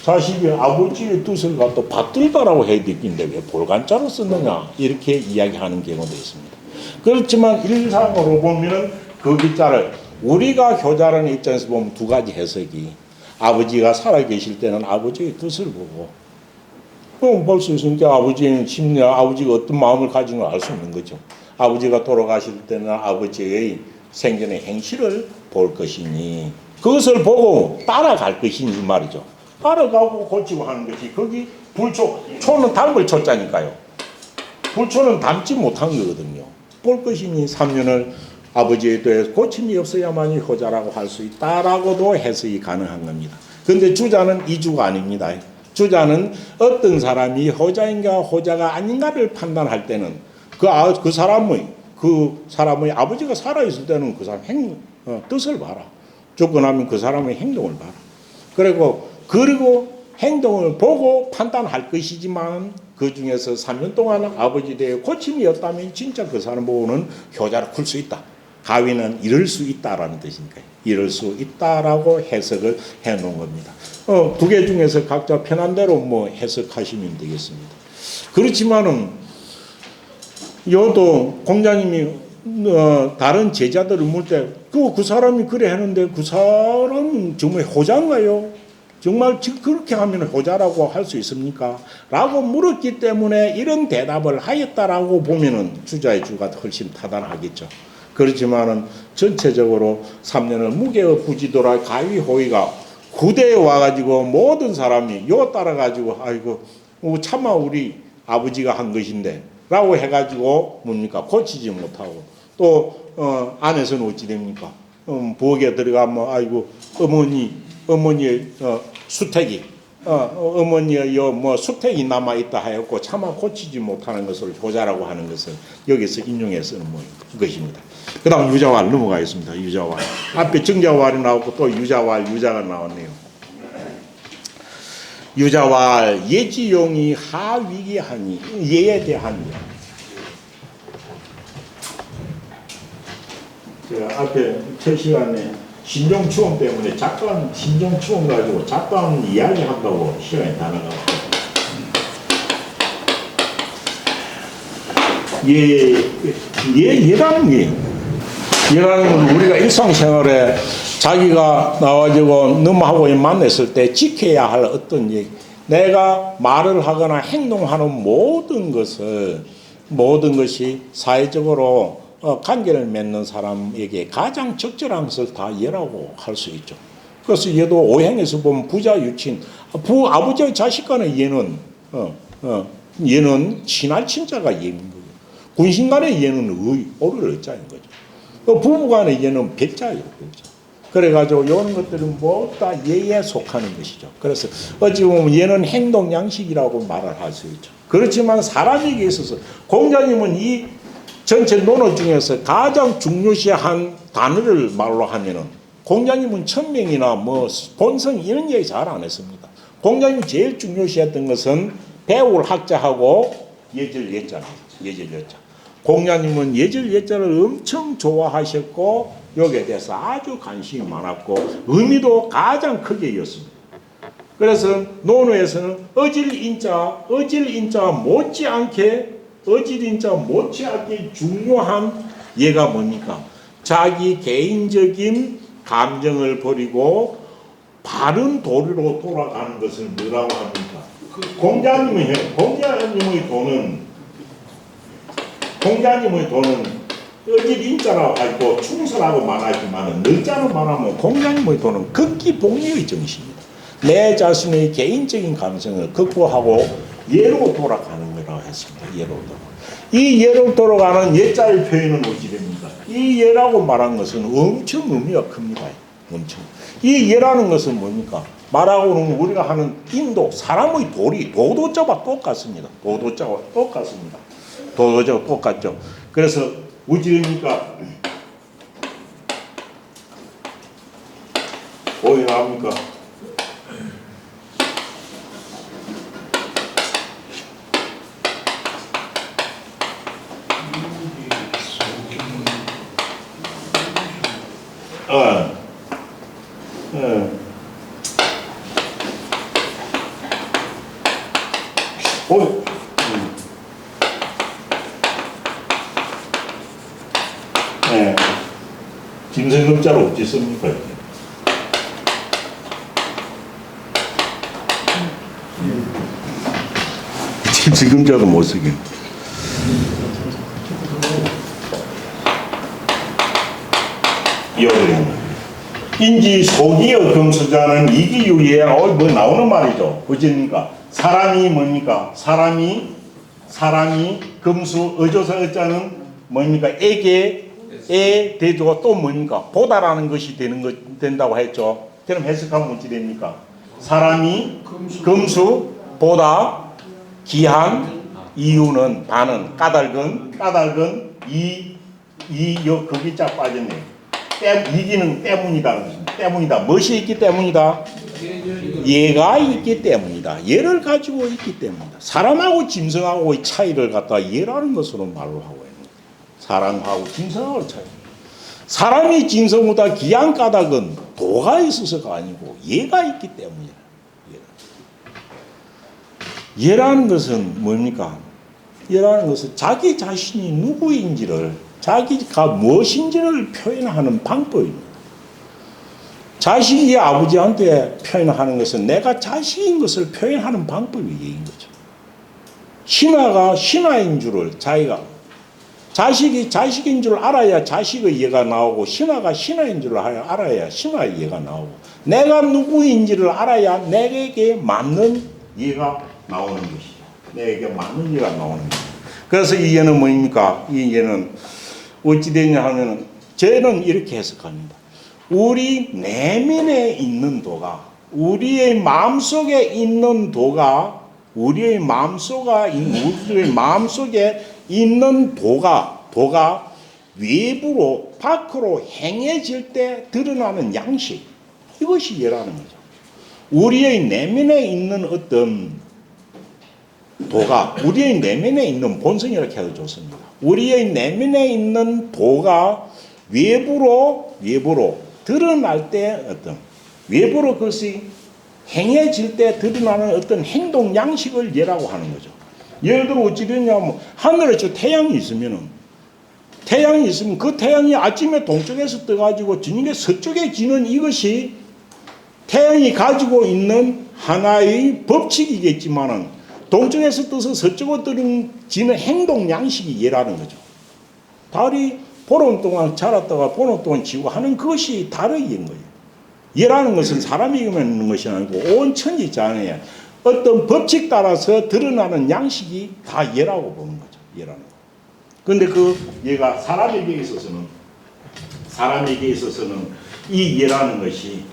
자식이 아버지의 뜻을 갖다 받들다라고 해야 되겠는데 왜 볼간자로 썼느냐 이렇게 이야기하는 경우도 있습니다. 그렇지만 일상으로 보면은 그 글자를 우리가 효자라는 입장에서 보면 두 가지 해석이 아버지가 살아계실 때는 아버지의 뜻을 보고 볼 수 있으니까 아버지의 심리, 아버지가 어떤 마음을 가진 걸 알 수 있는 거죠. 아버지가 돌아가실 때는 아버지의 생전의 행실을 볼 것이니 그것을 보고 따라갈 것이니 말이죠. 따라가고 고치고 하는 것이 거기 초는 담을 초자니까요. 불초는 담지 못한 거거든요. 볼 것이니 3년을 아버지에 대해 고침이 없어야만이 효자라고 할 수 있다라고도 해석이 가능한 겁니다. 그런데 주자는 이주가 아닙니다. 주자는 어떤 사람이 효자인가 효자가 아닌가를 판단할 때는 그 사람의 아버지가 살아있을 때는 그 사람 뜻을 봐라. 조건하면 그 사람의 행동을 봐라. 그리고 행동을 보고 판단할 것이지만 그 중에서 3년 동안 아버지에 대해 고침이 없다면 진짜 그 사람 보고는 효자로 클 수 있다. 가위는 이럴 수 있다라는 뜻이니까요. 이럴 수 있다라고 해석을 해놓은 겁니다. 두 개 중에서 각자 편한 대로 해석하시면 되겠습니다. 그렇지만은 요도 공자님이 다른 제자들을 물 때 그 사람이 그래 하는데 그 사람은 정말 효자인가요? 정말 그렇게 하면 효자라고 할 수 있습니까? 라고 물었기 때문에 이런 대답을 하였다라고 보면은 주자의 주가 훨씬 타당하겠죠. 그렇지만은 전체적으로 3년을 무게의 부지도라 가위호위가 구대에 와가지고 모든 사람이 요 따라가지고 아이고 차마 우리 아버지가 한 것인데 라고 해가지고 뭡니까 고치지 못하고 또 안에서는 어찌 됩니까? 부엌에 들어가면 아이고 어머니의 수택이 어머니의 수택이 남아 있다 하였고 차마 고치지 못하는 것을 효자라고 하는 것을 여기서 인용해 쓰는 것입니다. 그다음 유자왈 넘어가겠습니다. 유자왈 앞에 정자왈이 나오고 또 유자가 나왔네요. 유자왈 예지용이 하위기하니 예에 대한 제가 앞에 첫 시간에 신종추원 때문에 잠깐 신종추원 가지고 잠깐 이야기한다고 시간이 다 나가고 예라는 게 예라는 건 우리가 일상생활에 자기가 나와가지고 너무하고 만났을 때 지켜야 할 어떤 얘기 내가 말을 하거나 행동하는 모든 것이 사회적으로 관계를 맺는 사람에게 가장 적절한 것을 다 예라고 할 수 있죠. 그래서 얘도 오행에서 보면 부자 유친, 아버지의 자식 간의 예는 얘는 친할 친자가 예인 거예요. 군신 간의 예는 오를 의자인 거죠. 부부 간의 예는 백자예요. 백자. 그래가지고 이런 것들은 모두 다 예에 속하는 것이죠. 그래서 어찌 보면 예는 행동 양식이라고 말을 할 수 있죠. 그렇지만 사람에게 있어서 공자님은 이 전체 논어 중에서 가장 중요시한 단어를 말로 하면은 공자님은 천명이나 뭐 본성 이런 얘기 잘 안 했습니다. 공자님이 제일 중요시했던 것은 배울 학자하고 예절 예자입니다. 예절 예자. 공자님은 예절 예자를 엄청 좋아하셨고 여기에 대해서 아주 관심이 많았고 의미도 가장 크게 였습니다. 그래서 논어에서는 어질인자 못지않게 중요한 예가 뭡니까? 자기 개인적인 감정을 버리고 바른 도리로 돌아가는 것을 뭐라고 합니까? 공자님의 돈은 어질인자라고 하고 충성하고 말하지만 늘자로 말하면 공자님의 돈은 극기 복리의 정신입니다. 내 자신의 개인적인 감성을 극복하고 예로 돌아가는 거라고 했습니다. 예로 돌아가. 이 예로 돌아가는 예자의 표현은 어찌 됩니까? 이 예라고 말한 것은 엄청 의미가 큽니다. 엄청. 이 예라는 것은 뭡니까? 말하고는 우리가 하는 인도, 사람의 도도자와 똑같습니다. 도도자와 똑같죠. 그래서 어찌 됩니까? 어디 나옵니까? 김성금자로 어찌 씁니까? 김성금자도 못 쓰긴. 인지 소기의 금수자는 이기유예 뭐 나오는 말이죠. 어찌입니까? 사람이 뭡니까? 사람이 금수 어조사 어자는 뭡니까? 에 대조가 또 뭡니까? 보다라는 것이 된다고 했죠. 그럼 해석하면 어찌 됩니까? 사람이 금수 보다 기한 이유는 반은 까닭은 거기 짝 빠졌네. 이기는 때문이다. 무엇이 있기 때문이다? 예가 있기 때문이다. 예를 가지고 있기 때문이다. 사람하고 짐승하고의 차이를 갖다 예라는 것으로 말로 하고 있는 거예요. 사람하고 짐승하고의 차이. 사람이 짐승보다 귀한 까닭은 도가 있어서가 아니고 예가 있기 때문이다. 예라는 것은 뭡니까? 예라는 것은 자기 자신이 누구인지를, 자기가 무엇인지를 표현하는 방법입니다. 자식이 아버지한테 표현하는 것은 내가 자식인 것을 표현하는 방법이 예인 거죠. 신하가 신하인 줄을 자식이 자식인 줄 알아야 자식의 예가 나오고, 신하가 신하인 줄 알아야 신하의 예가 나오고, 내가 누구인지를 알아야 내게 맞는 예가 나오는 것이죠. 내게 맞는 예가 나오는 것이죠. 그래서 이 예는 뭡니까? 이 예는 어찌 되냐 하면 저는 이렇게 해석합니다. 우리 내면에 있는 도가, 우리의 마음속에 있는 도가, 우리의 마음속에 있는 도가 외부로 밖으로 행해질 때 드러나는 양식, 이것이 예라는 거죠. 우리의 내면에 있는 어떤 도가, 우리의 내면에 있는 본성이라고 해도 좋습니다. 우리의 내면에 있는 도가 외부로 드러날 때 외부로 그것이 행해질 때 드러나는 어떤 행동 양식을 예라고 하는 거죠. 예를 들어 어찌 되냐면 하늘에 저 태양이 있으면 그 태양이 아침에 동쪽에서 떠가지고 저녁에 서쪽에 지는 이것이 태양이 가지고 있는 하나의 법칙이겠지만은 동쪽에서 떠서 서쪽으로 지는 행동 양식이 예라는 거죠. 달이 보름 동안 자랐다가 보름 동안 지고 하는 그것이 다르인 거예요. 예라는 것은 사람에게만 있는 것이 아니고 온 천지자연에 어떤 법칙 따라서 드러나는 양식이 다 예라고 보는 거죠. 예라는 거. 근데 그 예가 사람에게 있어서는 이 예라는 것이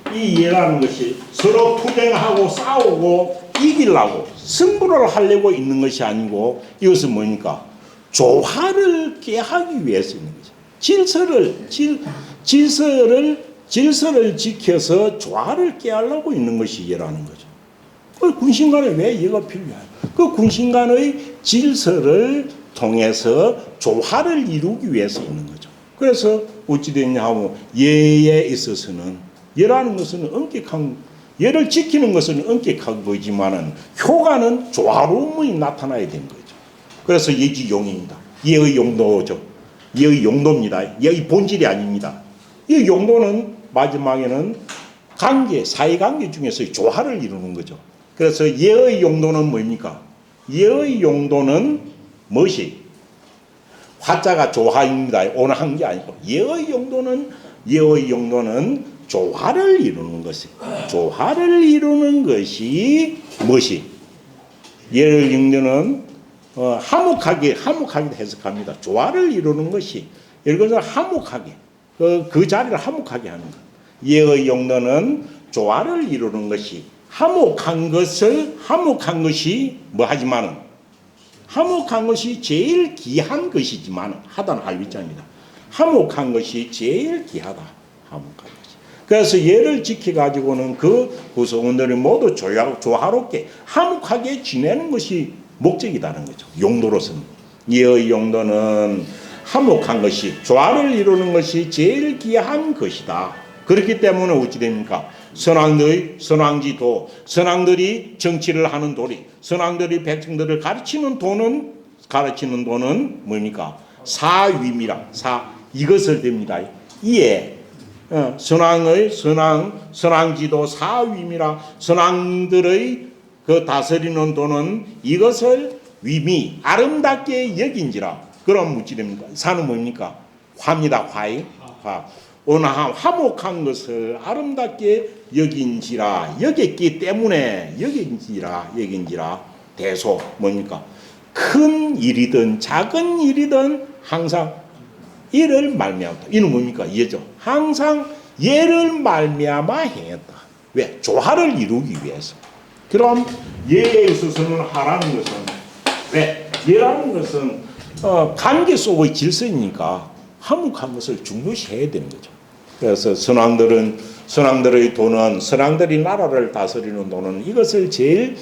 서로 투쟁하고 싸우고 이기려고 승부를 하려고 있는 것이 아니고 이것은 뭡니까? 조화를 깨하기 위해서 있는 거죠. 질서를 지켜서 조화를 깨하려고 있는 것이 예라는 거죠. 그 군신간에 왜 예가 필요해요? 그 군신간의 질서를 통해서 조화를 이루기 위해서 있는 거죠. 그래서 어찌 됐냐 하면 예에 있어서는 예라는 것은 엄격한 예를 지키는 것은 엄격한 거지만은 효과는 조화로움이 나타나야 되는 거죠. 그래서 예지용입니다. 예의 용도죠. 예의 용도입니다. 예의 본질이 아닙니다. 이 용도는 마지막에는 사이관계 중에서 조화를 이루는 거죠. 그래서 예의 용도는 뭡니까? 예의 용도는 무엇이? 화자가 조화입니다. 온화한 게 아니고 예의 용도는 조화를 이루는 것이. 조화를 이루는 것이 무엇이? 예의 용도는 화목하게 해석합니다. 조화를 이루는 것이 예를 들어서 화목하게 그 자리를 화목하게 하는 것. 예의 용도는 조화를 이루는 것이 화목한 것이 뭐 하지만은 화목한 것이 제일 귀한 것이지만 하다는 할위자입니다. 화목한 것이 제일 귀하다. 화목한 것이. 그래서 예를 지켜가지고는 그 구성원들이 모두 조화롭게 화목하게 지내는 것이 목적이라는 거죠. 용도로서는. 예의 용도는 화목한 것이 조화를 이루는 것이 제일 귀한 것이다. 그렇기 때문에 어찌 됩니까? 선왕들이 정치를 하는 도리, 선왕들이 백성들을 가르치는 도는 뭡니까? 사위입니다. 이것을 됩니다. 이에 선왕지도 사위입니다. 선왕들의 그 다스리는 도는 이것을 위미 아름답게 여긴지라. 그럼 어찌 됩니까? 사는 뭡니까? 화입니다. 화. 온화한 화목한 것을 아름답게 여겼기 때문에 여긴지라 대소 뭡니까? 큰 일이든 작은 일이든 항상 예를 말미암다. 이는 뭡니까? 예죠. 항상 예를 말미암아 행했다. 왜? 조화를 이루기 위해서. 그럼 예에 있어서는 하라는 것은 왜? 예라는 것은 관계 속의 질서이니까 화목한 것을 중요시해야 되는 거죠. 그래서 선왕들의 도는 선왕들이 나라를 다스리는 도는 이것을 제일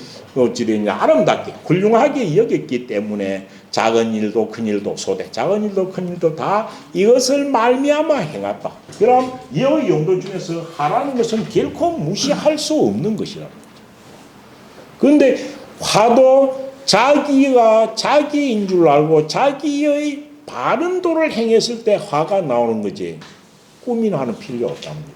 아름답게 훌륭하게 여겼기 때문에 작은 일도 큰 일도 작은 일도 큰 일도 다 이것을 말미암아 행했다. 그럼 예의 용도 중에서 하라는 것은 결코 무시할 수 없는 것이라는 거죠. 그런데 화도 자기가 자기인 줄 알고 자기의 바른 도를 행했을 때 화가 나오는 거지. 꾸미나 하는 필요가 없답니다.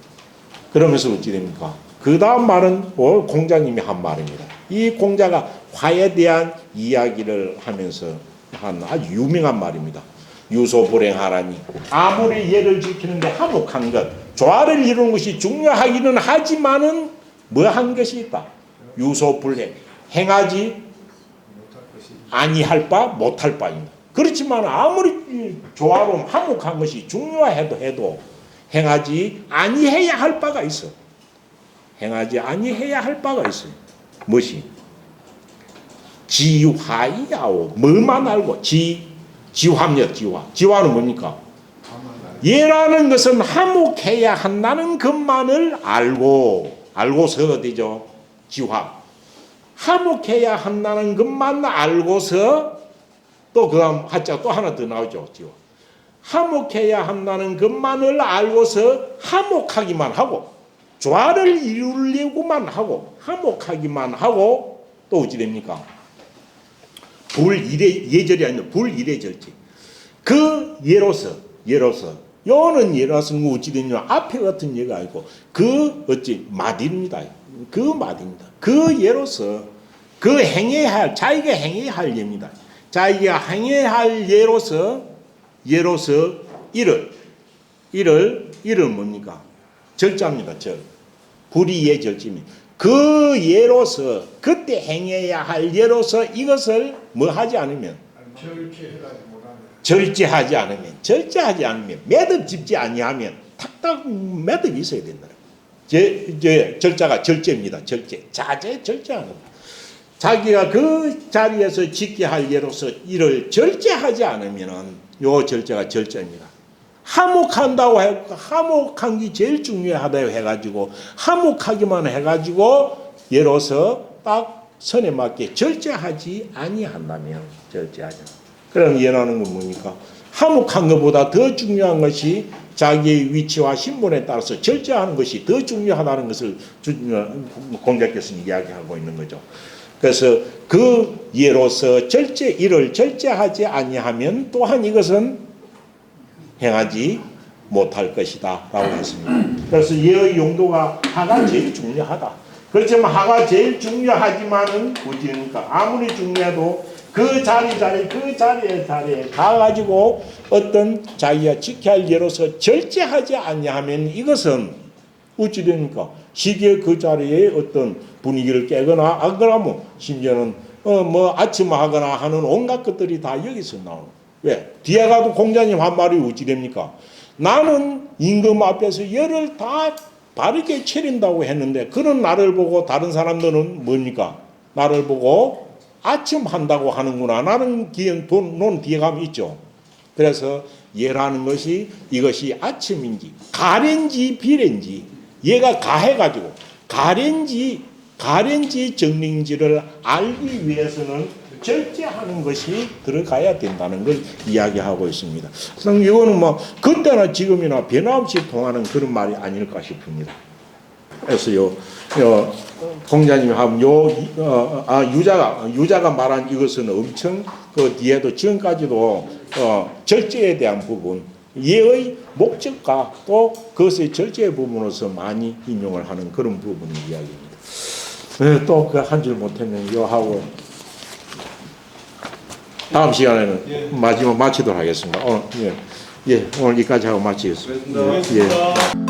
그러면서 어찌 됩니까? 그 다음 말은 공자님이 한 말입니다. 이 공자가 화에 대한 이야기를 하면서 한 아주 유명한 말입니다. 유소불행하라니. 아무리 예를 지키는데 화목한 것, 조화를 이루는 것이 중요하기는 하지만은 뭐한 것이 있다. 유소불행. 행하지 아니할 바 못할 바입니다. 그렇지만 아무리 조화로움 화목한 것이 중요해도 행하지 아니해야 할 바가 있어. 행하지 아니해야 할 바가 있어요. 무엇이? 지화이야오. 뭐만 알고 지화입니다. 지화는 뭡니까? 예라는 것은 화목해야 한다는 것만을 알고서 되죠. 지화. 화목해야 한다는 것만 알고서 또 그 다음 하자 또 하나 더 나오죠. 지화. 화목해야 한다는 것만을 알고서 화목하기만 하고 조화를 이루려고만 하고 화목하기만 하고 또 어찌 됩니까? 예절이 아니라 불이래절지. 그 예로서 요는 예로서는 어찌 되냐 앞에 같은 예가 아니고 마디입니다. 그 예로서 자기가 행해야 할 예입니다. 자기가 행해야 할 예로서 일을 뭡니까? 절자입니다. 절. 불이의 절지입니다. 그 예로서 그때 행해야 할 예로서 이것을 뭐 하지 않으면 절제하지 않으면 매듭 짚지 아니하면 탁탁 매듭이 있어야 된다. 절자가 절제입니다. 자제 절제하는 거. 자기가 그 자리에서 짓게 할 예로서 이를 절제하지 않으면은 요 절제가 절제입니다. 화목한다고 해, 화목한 게 제일 중요하다고 해가지고 화목하기만 해가지고 예로서 딱 선에 맞게 절제하지 아니한다면 절제하자. 그럼 예라는 건 뭡니까? 화목한 것보다 더 중요한 것이 자기의 위치와 신분에 따라서 절제하는 것이 더 중요하다는 것을 공자께서는 이야기하고 있는 거죠. 그래서 그 예로서 이를 절제하지 아니하면 또한 이것은 행하지 못할 것이다 라고 했습니다. 그래서 예의 용도가 하가 제일 중요하다. 그렇지만 하가 제일 중요하지만은 어찌니까 아무리 중요해도 그 자리에 가가지고 어떤 자기가 지켜야 할 예로서 절제하지 아니하면 이것은 어찌 됩니까? 시기에 그 자리에 어떤 분위기를 깨거나 안 그러면 심지어는 아침하거나 하는 온갖 것들이 다 여기서 나오는. 왜? 뒤에 가도 공자님 한 말이 어찌 됩니까? 나는 임금 앞에서 열을 다 바르게 차린다고 했는데 그런 나를 보고 다른 사람들은 뭡니까? 나를 보고 아침 한다고 하는구나. 나는 논 뒤에 가면 있죠. 그래서 예라는 것이 이것이 아침인지 가렌지 비렌지 얘가 가해가지고 가렌지 정링지를 알기 위해서는 절제하는 것이 들어가야 된다는 걸 이야기하고 있습니다. 그래서 이거는 뭐 그때나 지금이나 변함없이 통하는 그런 말이 아닐까 싶습니다. 그래서 공자님이 하면 유자가 말한 이것은 엄청 그 뒤에도 지금까지도 절제에 대한 부분, 예의 목적과 또 그것의 절제의 부분으로서 많이 인용을 하는 그런 부분의 이야기입니다. 네, 또 그 한 줄 못했는 요 하고 다음 시간에는 마지막 마치도록 하겠습니다. 오늘 오늘 여기까지 하고 마치겠습니다. 예.